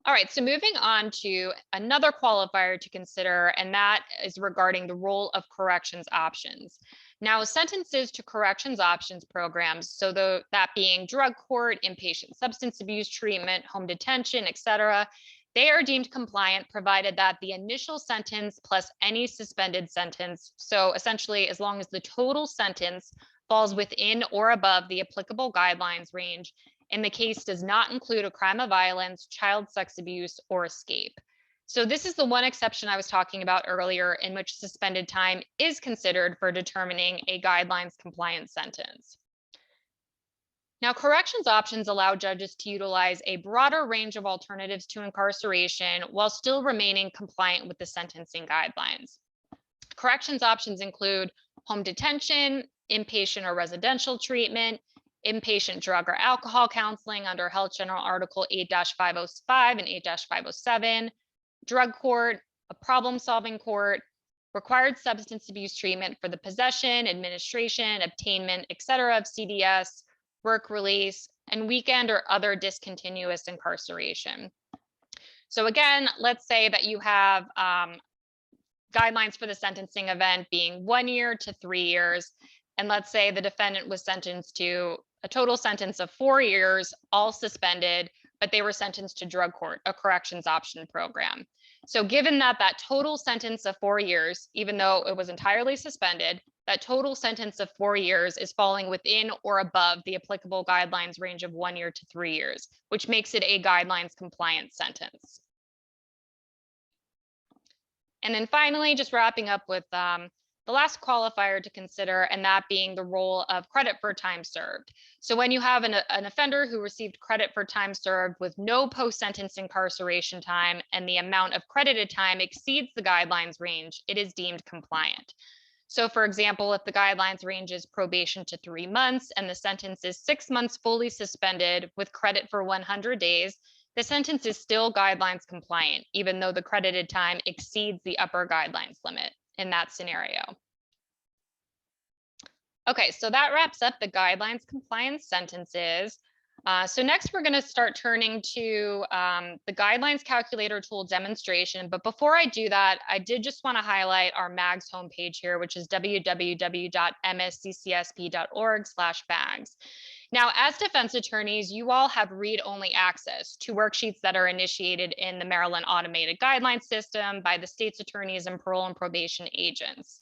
All right, so moving on to another qualifier to consider, and that is regarding the role of corrections options. Now, sentences to corrections options programs, so that being drug court, inpatient substance abuse treatment, home detention, etc., they are deemed compliant provided that the initial sentence plus any suspended sentence, so essentially as long as the total sentence falls within or above the applicable guidelines range, and the case does not include a crime of violence, child sex abuse, or escape. So this is the one exception I was talking about earlier, in which suspended time is considered for determining a guidelines compliant sentence. Now, corrections options allow judges to utilize a broader range of alternatives to incarceration while still remaining compliant with the sentencing guidelines. Corrections options include home detention, inpatient or residential treatment, inpatient drug or alcohol counseling under Health General Article 8-505 and 8-507, drug court, a problem-solving court, required substance abuse treatment for the possession, administration, obtainment, etc. of CDS, work release, and weekend or other discontinuous incarceration. So again, let's say that you have guidelines for the sentencing event being 1 year to 3 years. And let's say the defendant was sentenced to a total sentence of 4 years, all suspended, but they were sentenced to drug court, a corrections option program. So given that that total sentence of 4 years, even though it was entirely suspended, that total sentence of 4 years is falling within or above the applicable guidelines range of 1 year to 3 years, which makes it a guidelines compliant sentence. And then finally, just wrapping up with the last qualifier to consider, and that being the role of credit for time served. So when you have an offender who received credit for time served with no post-sentence incarceration time and the amount of credited time exceeds the guidelines range, it is deemed compliant. So for example, if the guidelines range is probation to 3 months and the sentence is 6 months fully suspended with credit for 100 days, the sentence is still guidelines compliant, even though the credited time exceeds the upper guidelines limit in that scenario. Okay, so that wraps up the guidelines compliance sentences. So next we're going to start turning to the guidelines calculator tool demonstration. But before I do that, I did just want to highlight our MAGS homepage here, which is www.msccsp.org/MAGS. Now, as defense attorneys, you all have read-only access to worksheets that are initiated in the Maryland Automated Guidelines System by the state's attorneys and parole and probation agents.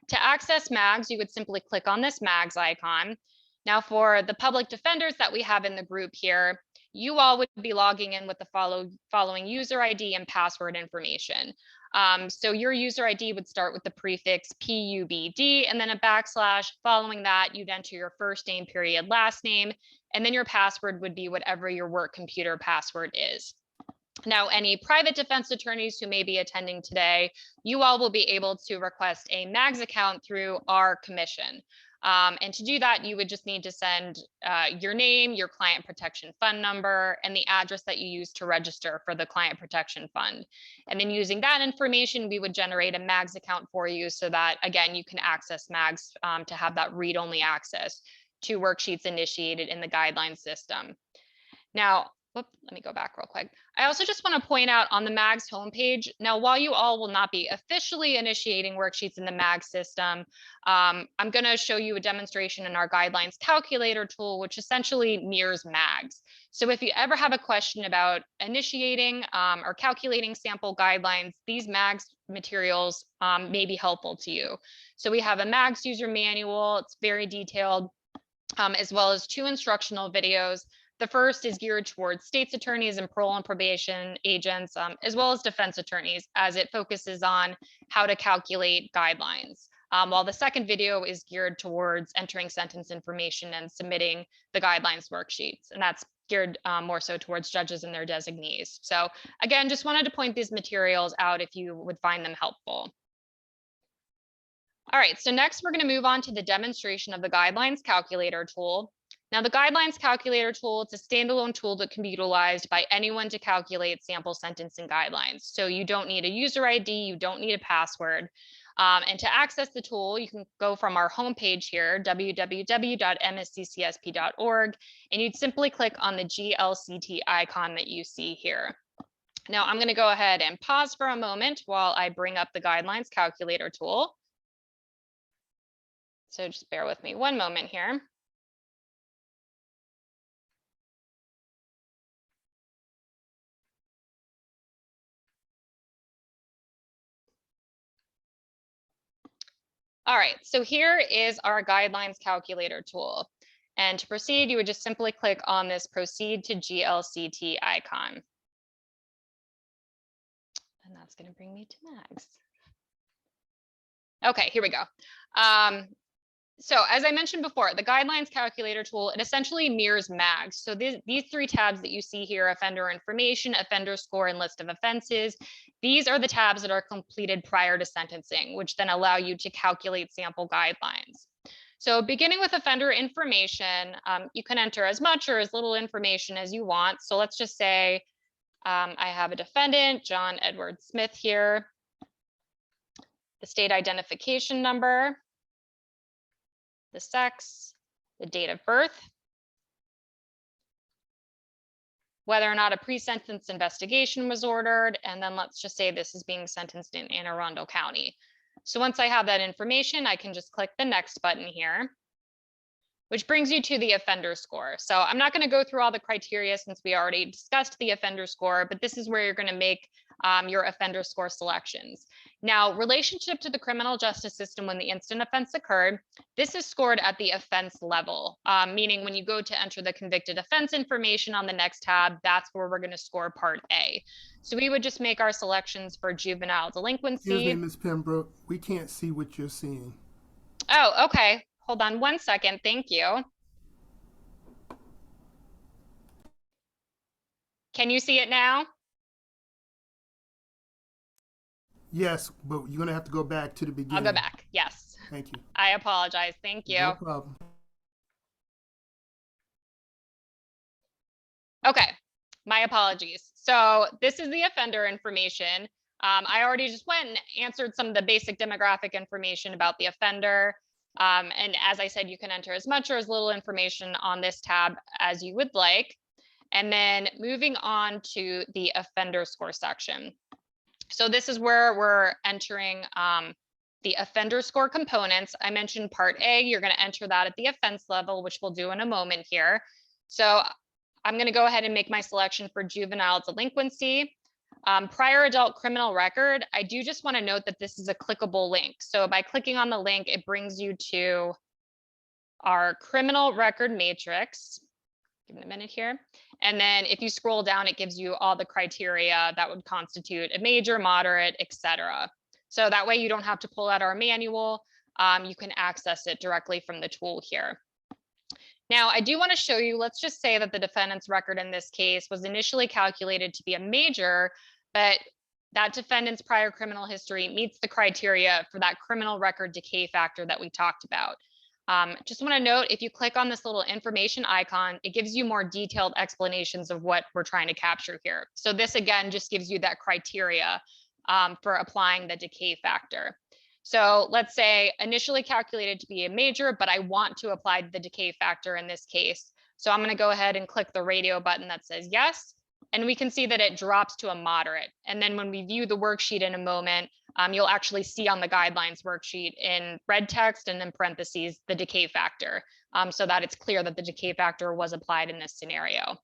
To access MAGS, you would simply click on this MAGS icon. Now, for the public defenders that we have in the group here, you all would be logging in with the following user ID and password information. So your user ID would start with the prefix PUBD and then a backslash. Following that, you'd enter your first name, period, last name, and then your password would be whatever your work computer password is. Now, any private defense attorneys who may be attending today, you all will be able to request a MAGS account through our commission. And to do that, you would just need to send your name, your client protection fund number, and the address that you use to register for the client protection fund. And then using that information, we would generate a MAGS account for you so that, again, you can access MAGS to have that read-only access to worksheets initiated in the guidelines system. Now, let me go back real quick. I also just want to point out on the MAGS homepage, now, while you all will not be officially initiating worksheets in the MAGS system, I'm going to show you a demonstration in our guidelines calculator tool, which essentially mirrors MAGS. So if you ever have a question about initiating or calculating sample guidelines, these MAGS materials may be helpful to you. So we have a MAGS user manual. It's very detailed, as well as 2 instructional videos. The first is geared towards state's attorneys and parole and probation agents, as well as defense attorneys, as it focuses on how to calculate guidelines. While the second video is geared towards entering sentence information and submitting the guidelines worksheets, and that's geared more so towards judges and their designees. So again, just wanted to point these materials out if you would find them helpful. All right, so next we're going to move on to the demonstration of the guidelines calculator tool. Now, the guidelines calculator tool, it's a standalone tool that can be utilized by anyone to calculate sample sentencing guidelines. So you don't need a user ID, you don't need a password. And to access the tool, you can go from our homepage here, www.msccsp.org, and you'd simply click on the GLCT icon that you see here. Now, I'm going to go ahead and pause for a moment while I bring up the guidelines calculator tool. So just bear with me one moment here. All right, so here is our guidelines calculator tool. And to proceed, you would just simply click on this proceed to GLCT icon. And that's going to bring me to MAGS. Okay, here we go. So as I mentioned before, the guidelines calculator tool, it essentially mirrors MAGS. So these 3 tabs that you see here, offender information, offender score, and list of offenses, these are the tabs that are completed prior to sentencing, which then allow you to calculate sample guidelines. So beginning with offender information, you can enter as much or as little information as you want. So let's just say I have a defendant, John Edward Smith here, the state identification number, the sex, the date of birth, whether or not a pre-sentence investigation was ordered, and then let's just say this is being sentenced in Anne Arundel County. So once I have that information, I can just click the next button here, which brings you to the offender score. So I'm not going to go through all the criteria since we already discussed the offender score, but this is where you're going to make your offender score selections. Now, relationship to the criminal justice system when the instant offense occurred, this is scored at the offense level, meaning when you go to enter the convicted offense information on the next tab, that's where we're going to score part A. So we would just make our selections for juvenile delinquency. Excuse me, Ms. Pembroke, we can't see what you're seeing. Oh, okay. Hold on one second. Thank you. Can you see it now? Yes, but you're going to have to go back to the beginning. I'll go back. Yes. Thank you. I apologize. Thank you. No problem. Okay. My apologies. So this is the offender information. I already just went and answered some of the basic demographic information about the offender. And as I said, you can enter as much or as little information on this tab as you would like. And then moving on to the offender score section. So this is where we're entering the offender score components. I mentioned part A, you're going to enter that at the offense level, which we'll do in a moment here. So I'm going to go ahead and make my selection for juvenile delinquency. Prior adult criminal record, I do just want to note that this is a clickable link. So by clicking on the link, it brings you to our criminal record matrix. Give it a minute here. And then if you scroll down, it gives you all the criteria that would constitute a major, moderate, etc. So that way you don't have to pull out our manual. You can access it directly from the tool here. Now, I do want to show you, let's just say that the defendant's record in this case was initially calculated to be a major, but that defendant's prior criminal history meets the criteria for that criminal record decay factor that we talked about. Just want to note, if you click on this little information icon, it gives you more detailed explanations of what we're trying to capture here. So this, again, just gives you that criteria for applying the decay factor. So let's say initially calculated to be a major, but I want to apply the decay factor in this case. So I'm going to go ahead and click the radio button that says yes. And we can see that it drops to a moderate. And then when we view the worksheet in a moment, you'll actually see on the guidelines worksheet in red text and then parentheses the decay factor, so that it's clear that the decay factor was applied in this scenario.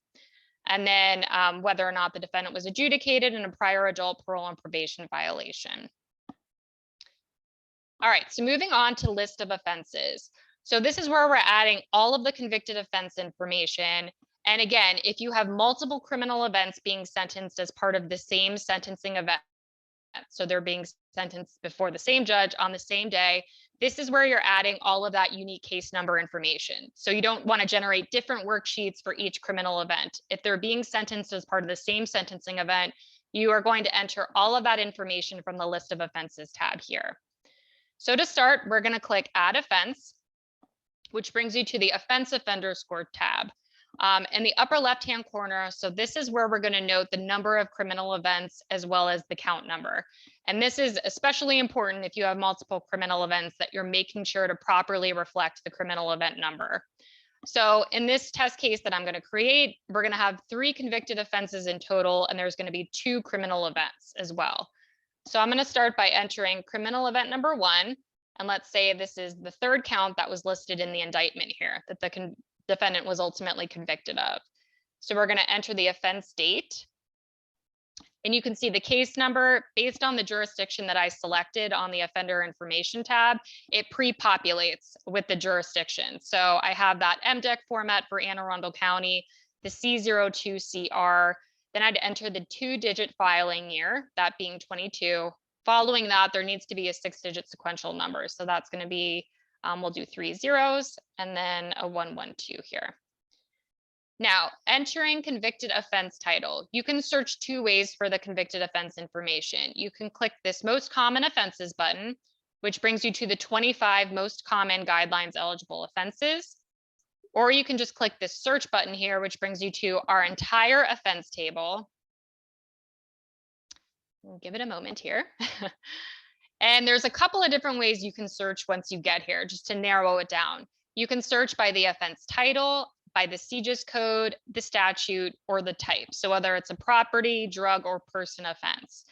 And then whether or not the defendant was adjudicated in a prior adult parole and probation violation. All right, so moving on to list of offenses. So this is where we're adding all of the convicted offense information. And again, if you have multiple criminal events being sentenced as part of the same sentencing event, so they're being sentenced before the same judge on the same day, this is where you're adding all of that unique case number information. So you don't want to generate different worksheets for each criminal event. If they're being sentenced as part of the same sentencing event, you are going to enter all of that information from the list of offenses tab here. So to start, we're going to click Add Offense, which brings you to the Offense Offender Score tab. In the upper left-hand corner, so this is where we're going to note the number of criminal events as well as the count number. And this is especially important if you have multiple criminal events, that you're making sure to properly reflect the criminal event number. So in this test case that I'm going to create, we're going to have 3 convicted offenses in total, and there's going to be 2 criminal events as well. So I'm going to start by entering criminal event number 1. And let's say this is the 3rd count that was listed in the indictment here that the defendant was ultimately convicted of. So we're going to enter the offense date. And you can see the case number based on the jurisdiction that I selected on the offender information tab. It pre-populates with the jurisdiction. So I have that MDEC format for Anne Arundel County, the C02CR. Then I'd enter the 2-digit filing year, that being 22. Following that, there needs to be a 6-digit sequential number. So that's going to be, we'll do 3 zeros and then a 112 here. Now, entering convicted offense title. You can search 2 ways for the convicted offense information. You can click this most common offenses button, which brings you to the 25 most common guidelines eligible offenses. Or you can just click this search button here, which brings you to our entire offense table. We'll give it a moment here. And there's a couple of different ways you can search once you get here, just to narrow it down. You can search by the offense title, by the CGIS code, the statute, or the type. So whether it's a property, drug, or person offense.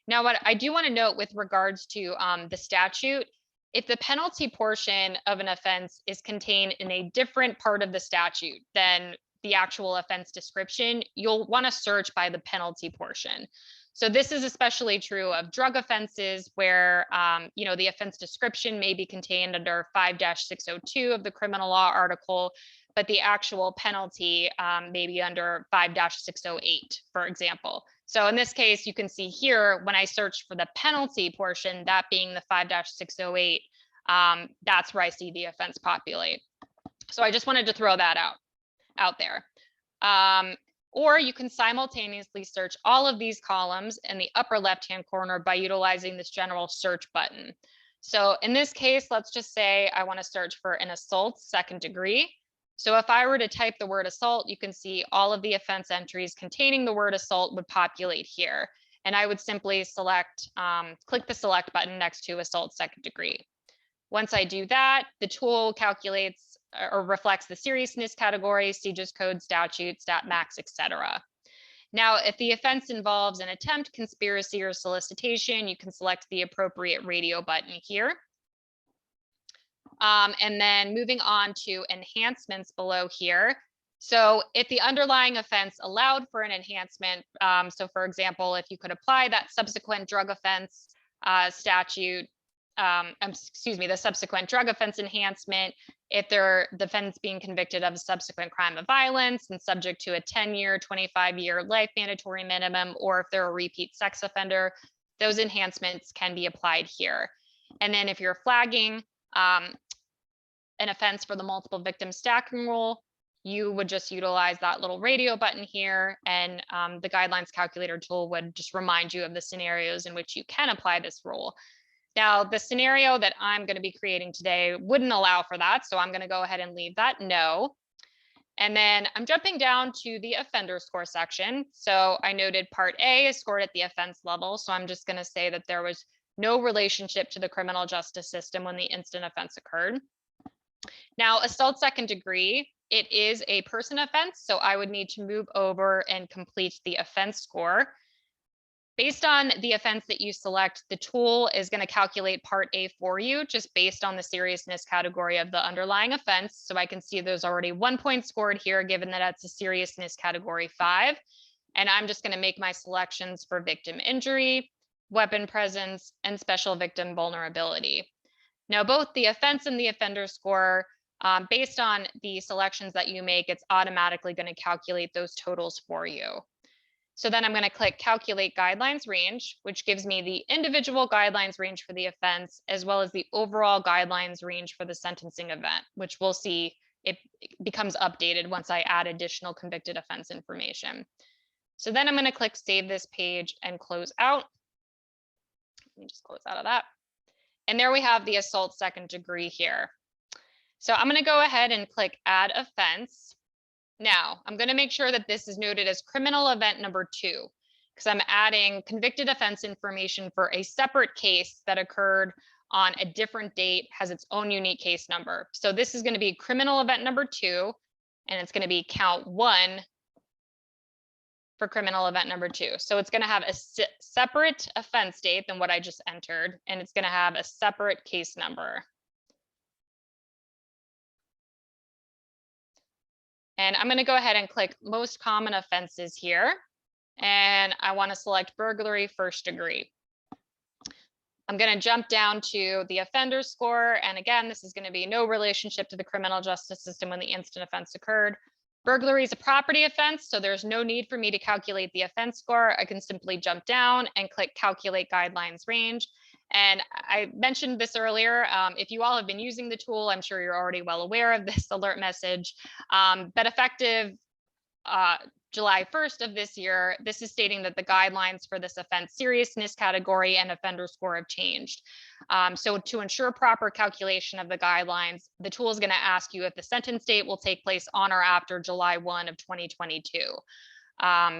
Now, what I do want to note with regards to the statute, if the penalty portion of an offense is contained in a different part of the statute than the actual offense description, you'll want to search by the penalty portion. So this is especially true of drug offenses where, the offense description may be contained under 5-602 of the criminal law article, but the actual penalty may be under 5-608, for example. So in this case, you can see here, when I search for the penalty portion, that being the 5-608, that's where I see the offense populate. So I just wanted to throw that out there. Or you can simultaneously search all of these columns in the upper left-hand corner by utilizing this general search button. So in this case, let's just say I want to search for an assault second degree. So if I were to type the word assault, you can see all of the offense entries containing the word assault would populate here. And I would simply select, click the select button next to assault second degree. Once I do that, the tool calculates or reflects the seriousness category, CGIS code, statute, stat max, etc. Now, if the offense involves an attempt, conspiracy, or solicitation, you can select the appropriate radio button here. And then moving on to enhancements below here. So if the underlying offense allowed for an enhancement, so for example, if you could apply that subsequent drug offense statute, the subsequent drug offense enhancement, if the defendant's being convicted of a subsequent crime of violence and subject to a 10-year, 25-year life mandatory minimum, or if they're a repeat sex offender, those enhancements can be applied here. And then if you're flagging an offense for the multiple victim stacking rule, you would just utilize that little radio button here, and the guidelines calculator tool would just remind you of the scenarios in which you can apply this rule. Now, the scenario that I'm going to be creating today wouldn't allow for that, so I'm going to go ahead and leave that no. And then I'm jumping down to the offender score section. So I noted part A is scored at the offense level, so I'm just going to say that there was no relationship to the criminal justice system when the instant offense occurred. Now, assault second degree, it is a person offense, so I would need to move over and complete the offense score. Based on the offense that you select, the tool is going to calculate part A for you, just based on the seriousness category of the underlying offense. So I can see there's already 1 point scored here, given that it's a seriousness category 5. And I'm just going to make my selections for victim injury, weapon presence, and special victim vulnerability. Now, both the offense and the offender score, based on the selections that you make, it's automatically going to calculate those totals for you. So then I'm going to click calculate guidelines range, which gives me the individual guidelines range for the offense, as well as the overall guidelines range for the sentencing event, which we'll see it becomes updated once I add additional convicted offense information. So then I'm going to click save this page and close out. Let me just close out of that. And there we have the assault second degree here. So I'm going to go ahead and click add offense. Now, I'm going to make sure that this is noted as criminal event number 2, because I'm adding convicted offense information for a separate case that occurred on a different date, has its own unique case number. So this is going to be criminal event number 2, and it's going to be count 1 for criminal event number 2. So it's going to have a separate offense date than what I just entered, and it's going to have a separate case number. And I'm going to go ahead and click most common offenses here. And I want to select burglary first degree. I'm going to jump down to the offender score. And again, this is going to be no relationship to the criminal justice system when the instant offense occurred. Burglary is a property offense, so there's no need for me to calculate the offense score. I can simply jump down and click calculate guidelines range. And I mentioned this earlier, if you all have been using the tool, I'm sure you're already well aware of this alert message, but effective July 1st of this year, this is stating that the guidelines for this offense seriousness category and offender score have changed. So to ensure proper calculation of the guidelines, the tool is going to ask you if the sentence date will take place on or after July 1 of 2022.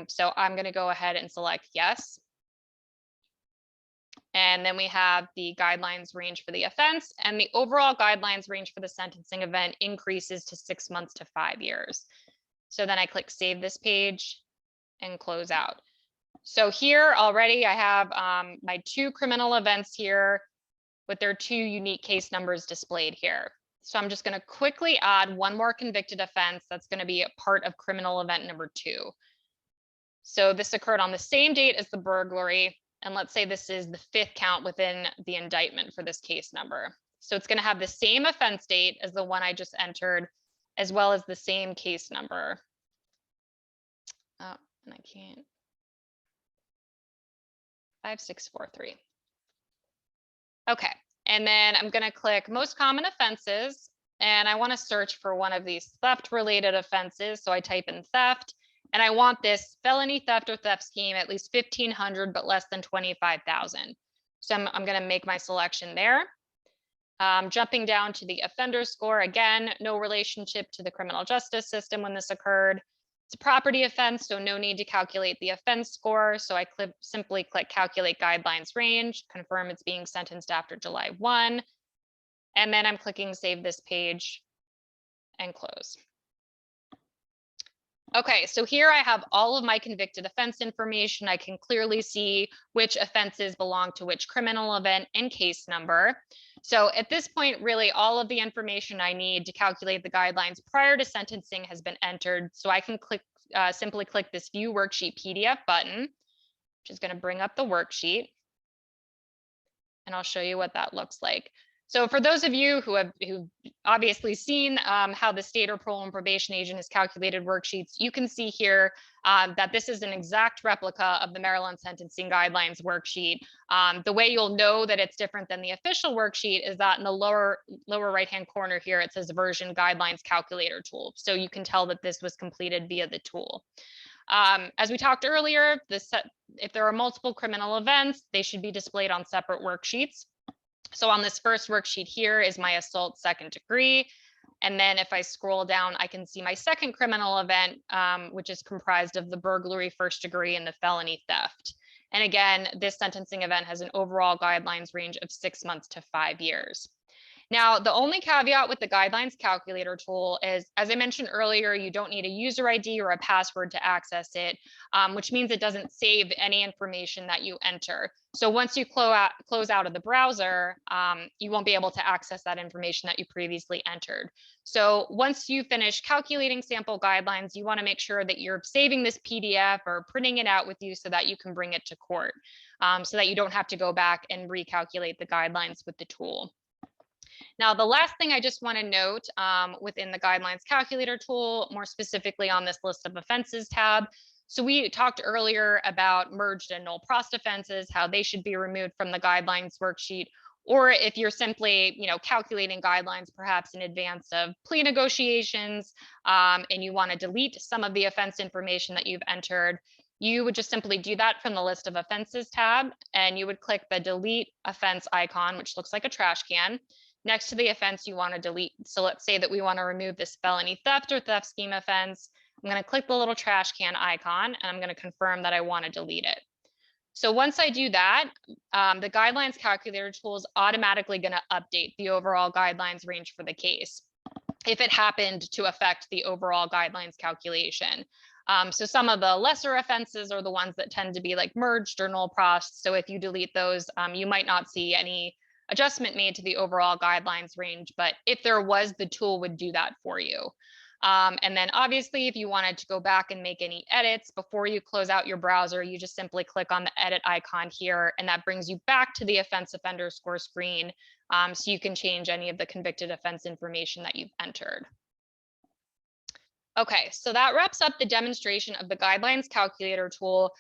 So I'm going to go ahead and select yes. And then we have the guidelines range for the offense, and the overall guidelines range for the sentencing event increases to 6 months to 5 years. So then I click save this page and close out. So here already I have my 2 criminal events here with their 2 unique case numbers displayed here. So I'm just going to quickly add one more convicted offense that's going to be a part of criminal event number 2. So this occurred on the same date as the burglary. And let's say this is the 5th count within the indictment for this case number. So it's going to have the same offense date as the one I just entered, as well as the same case number. Oh, and I can't. 5643. Okay, and then I'm going to click most common offenses, and I want to search for one of these theft related offenses. So I type in theft, and I want this felony theft or theft scheme at least 1,500 but less than 25,000. So I'm going to make my selection there. Jumping down to the offender score, again, no relationship to the criminal justice system when this occurred. It's a property offense, so no need to calculate the offense score. So I simply click calculate guidelines range, confirm it's being sentenced after July 1. And then I'm clicking save this page and close. Okay, so here I have all of my convicted offense information. I can clearly see which offenses belong to which criminal event and case number. So at this point, really all of the information I need to calculate the guidelines prior to sentencing has been entered. So I can simply click this view worksheet PDF button, which is going to bring up the worksheet. And I'll show you what that looks like. So for those of you who've obviously seen how the state or parole and probation agent has calculated worksheets, you can see here that this is an exact replica of the Maryland Sentencing Guidelines worksheet. The way you'll know that it's different than the official worksheet is that in the lower right-hand corner here, it says version guidelines calculator tool. So you can tell that this was completed via the tool. As we talked earlier, if there are multiple criminal events, they should be displayed on separate worksheets. So on this first worksheet here is my assault 2nd degree. And then if I scroll down, I can see my second criminal event, which is comprised of the burglary 1st degree and the felony theft. And again, this sentencing event has an overall guidelines range of 6 months to 5 years. Now, the only caveat with the guidelines calculator tool is, as I mentioned earlier, you don't need a user ID or a password to access it, which means it doesn't save any information that you enter. So once you close out of the browser, you won't be able to access that information that you previously entered. So once you finish calculating sample guidelines, you want to make sure that you're saving this PDF or printing it out with you so that you can bring it to court, so that you don't have to go back and recalculate the guidelines with the tool. Now, the last thing I just want to note within the guidelines calculator tool, more specifically on this list of offenses tab. So we talked earlier about merged and null prost offenses, how they should be removed from the guidelines worksheet, or if you're simply, calculating guidelines perhaps in advance of plea negotiations, and you want to delete some of the offense information that you've entered, you would just simply do that from the list of offenses tab, and you would click the delete offense icon, which looks like a trash can, next to the offense you want to delete. So let's say that we want to remove this felony theft or theft scheme offense. I'm going to click the little trash can icon, and I'm going to confirm that I want to delete it. So once I do that, the guidelines calculator tool is automatically going to update the overall guidelines range for the case if it happened to affect the overall guidelines calculation. So some of the lesser offenses are the ones that tend to be like merged or null prost. So if you delete those, you might not see any adjustment made to the overall guidelines range, but if there was, the tool would do that for you. And then obviously, if you wanted to go back and make any edits before you close out your browser, you just simply click on the edit icon here, and that brings you back to the offense offender score screen, so you can change any of the convicted offense information that you've entered. Okay, so that wraps up the demonstration of the guidelines calculator tool.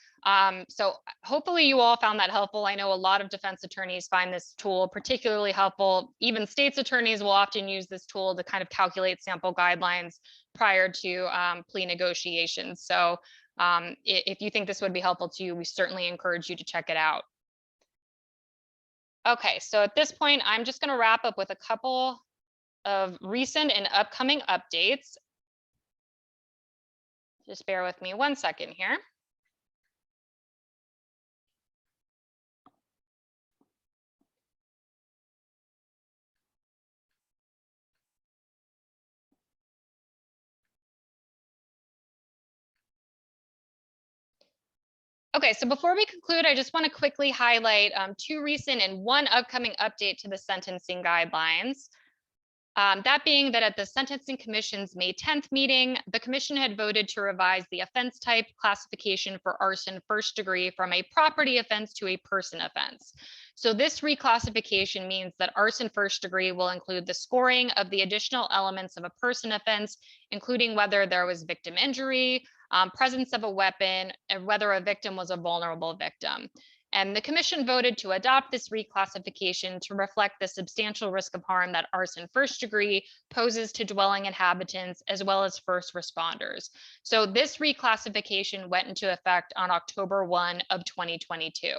So hopefully you all found that helpful. I know a lot of defense attorneys find this tool particularly helpful. Even state's attorneys will often use this tool to kind of calculate sample guidelines prior to plea negotiations. So if you think this would be helpful to you, we certainly encourage you to check it out. Okay, so at this point, I'm just going to wrap up with a couple of recent and upcoming updates. Just bear with me 1 second here. Okay, so before we conclude, I just want to quickly highlight two recent and one upcoming update to the sentencing guidelines. That being that at the Sentencing Commission's May 10th meeting, the commission had voted to revise the offense type classification for arson first degree from a property offense to a person offense. So this reclassification means that arson first degree will include the scoring of the additional elements of a person offense, including whether there was victim injury, presence of a weapon, and whether a victim was a vulnerable victim. And the commission voted to adopt this reclassification to reflect the substantial risk of harm that arson first degree poses to dwelling inhabitants as well as first responders. So this reclassification went into effect on October 1 of 2022.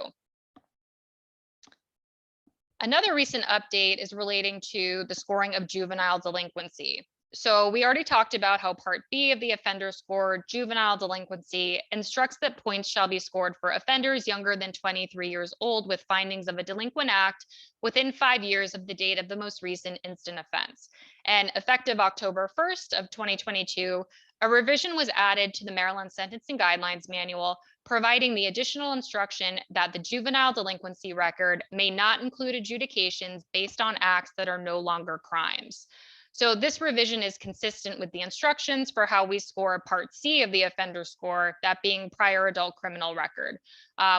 Another recent update is relating to the scoring of juvenile delinquency. So we already talked about how Part B of the offender score, juvenile delinquency, instructs that points shall be scored for offenders younger than 23 years old with findings of a delinquent act within 5 years of the date of the most recent instant offense. And effective October 1st of 2022, a revision was added to the Maryland Sentencing Guidelines Manual, providing the additional instruction that the juvenile delinquency record may not include adjudications based on acts that are no longer crimes. So this revision is consistent with the instructions for how we score Part C of the offender score, that being prior adult criminal record,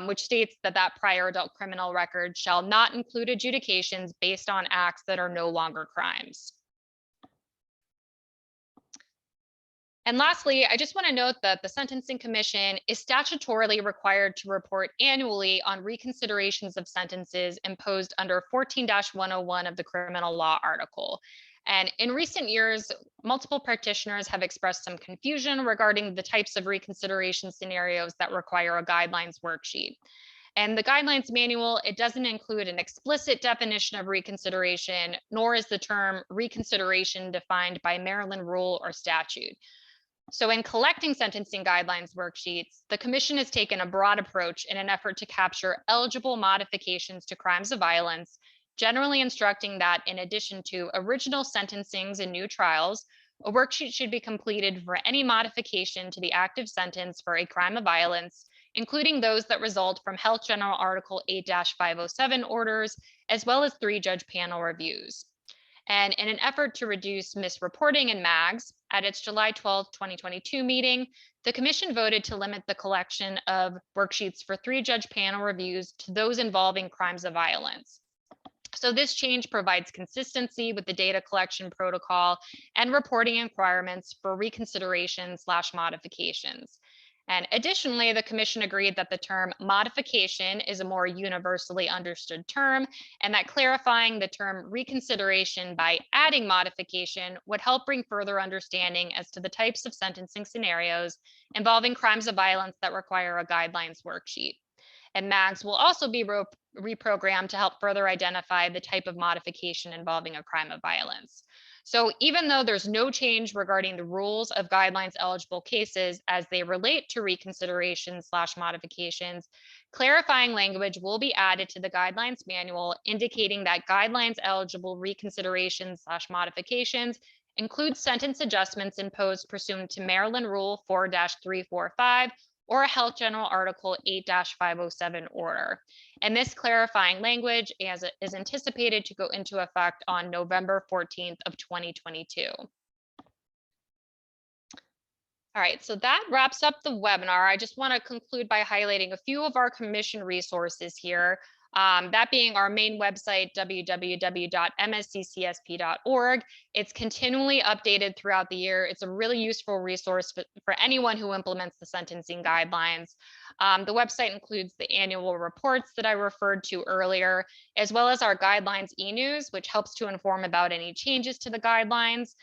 which states that that prior adult criminal record shall not include adjudications based on acts that are no longer crimes. And lastly, I just want to note that the Sentencing Commission is statutorily required to report annually on reconsiderations of sentences imposed under 14-101 of the criminal law article. And in recent years, multiple practitioners have expressed some confusion regarding the types of reconsideration scenarios that require a guidelines worksheet. And the guidelines manual, it doesn't include an explicit definition of reconsideration, nor is the term reconsideration defined by Maryland rule or statute. So in collecting sentencing guidelines worksheets, the commission has taken a broad approach in an effort to capture eligible modifications to crimes of violence, generally instructing that in addition to original sentencings and new trials, a worksheet should be completed for any modification to the active sentence for a crime of violence, including those that result from Health General Article 8-507 orders, as well as 3-judge panel reviews. And in an effort to reduce misreporting in MAGs, at its July 12, 2022 meeting, the commission voted to limit the collection of worksheets for 3-judge panel reviews to those involving crimes of violence. So this change provides consistency with the data collection protocol and reporting requirements for reconsideration/modifications. And additionally, the commission agreed that the term modification is a more universally understood term, and that clarifying the term reconsideration by adding modification would help bring further understanding as to the types of sentencing scenarios involving crimes of violence that require a guidelines worksheet. And MAGs will also be reprogrammed to help further identify the type of modification involving a crime of violence. So even though there's no change regarding the rules of guidelines eligible cases as they relate to reconsideration/modifications, clarifying language will be added to the guidelines manual indicating that guidelines eligible reconsiderations/modifications include sentence adjustments imposed pursuant to Maryland Rule 4-345 or a Health General Article 8-507 order. And this clarifying language is anticipated to go into effect on November 14th of 2022. All right, so that wraps up the webinar. I just want to conclude by highlighting a few of our commission resources here. That being our main website, www.msccsp.org. It's continually updated throughout the year. It's a really useful resource for anyone who implements the sentencing guidelines. The website includes the annual reports that I referred to earlier, as well as our guidelines e-news, which helps to inform about any changes to the guidelines.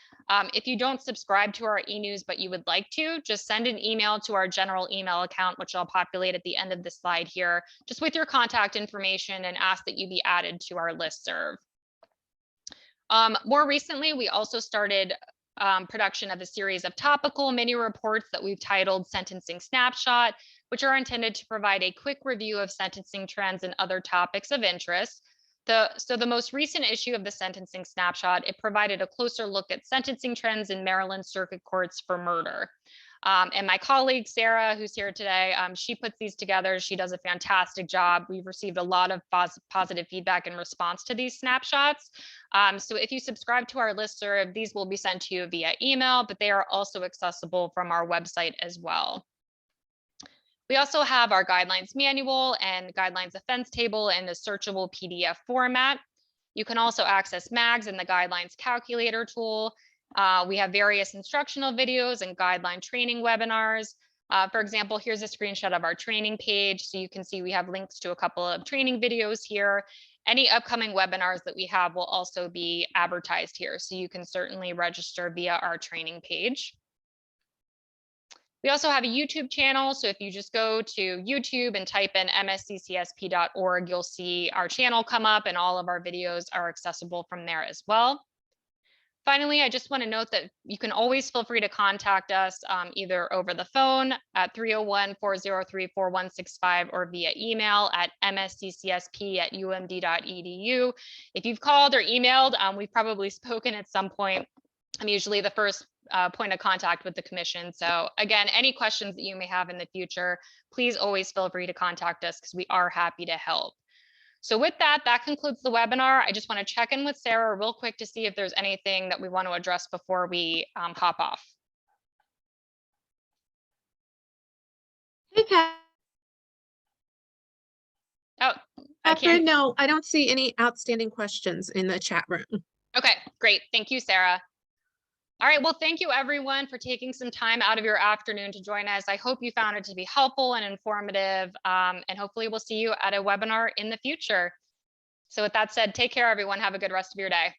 If you don't subscribe to our e-news, but you would like to, just send an email to our general email account, which I'll populate at the end of the slide here, just with your contact information, and ask that you be added to our listserv. More recently, we also started production of a series of topical mini reports that we've titled Sentencing Snapshot, which are intended to provide a quick review of sentencing trends and other topics of interest. So the most recent issue of the Sentencing Snapshot, it provided a closer look at sentencing trends in Maryland circuit courts for murder. And my colleague, Sarah, who's here today, she puts these together. She does a fantastic job. We've received a lot of positive feedback in response to these snapshots. So if you subscribe to our listserv, these will be sent to you via email, but they are also accessible from our website as well. We also have our guidelines manual and guidelines offense table in a searchable PDF format. You can also access MAGs in the guidelines calculator tool. We have various instructional videos and guideline training webinars. For example, here's a screenshot of our training page. So you can see we have links to a couple of training videos here. Any upcoming webinars that we have will also be advertised here. So you can certainly register via our training page. We also have a YouTube channel. So if you just go to YouTube and type in msccsp.org, you'll see our channel come up and all of our videos are accessible from there as well. Finally, I just want to note that you can always feel free to contact us either over the phone at 301-403-4165 or via email at msccsp@umd.edu. If you've called or emailed, we've probably spoken at some point. I'm usually the first point of contact with the commission. So again, any questions that you may have in the future, please always feel free to contact us because we are happy to help. So with that, that concludes the webinar. I just want to check in with Sarah real quick to see if there's anything that we want to address before we hop off. Hey, Oh, I Catherine, can't. no, I don't see any outstanding questions in the chat room. Okay, great. Thank you, Sarah. All right, well, thank you everyone for taking some time out of your afternoon to join us. I hope you found it to be helpful and informative, and hopefully we'll see you at a webinar in the future. So with that said, take care, everyone. Have a good rest of your day.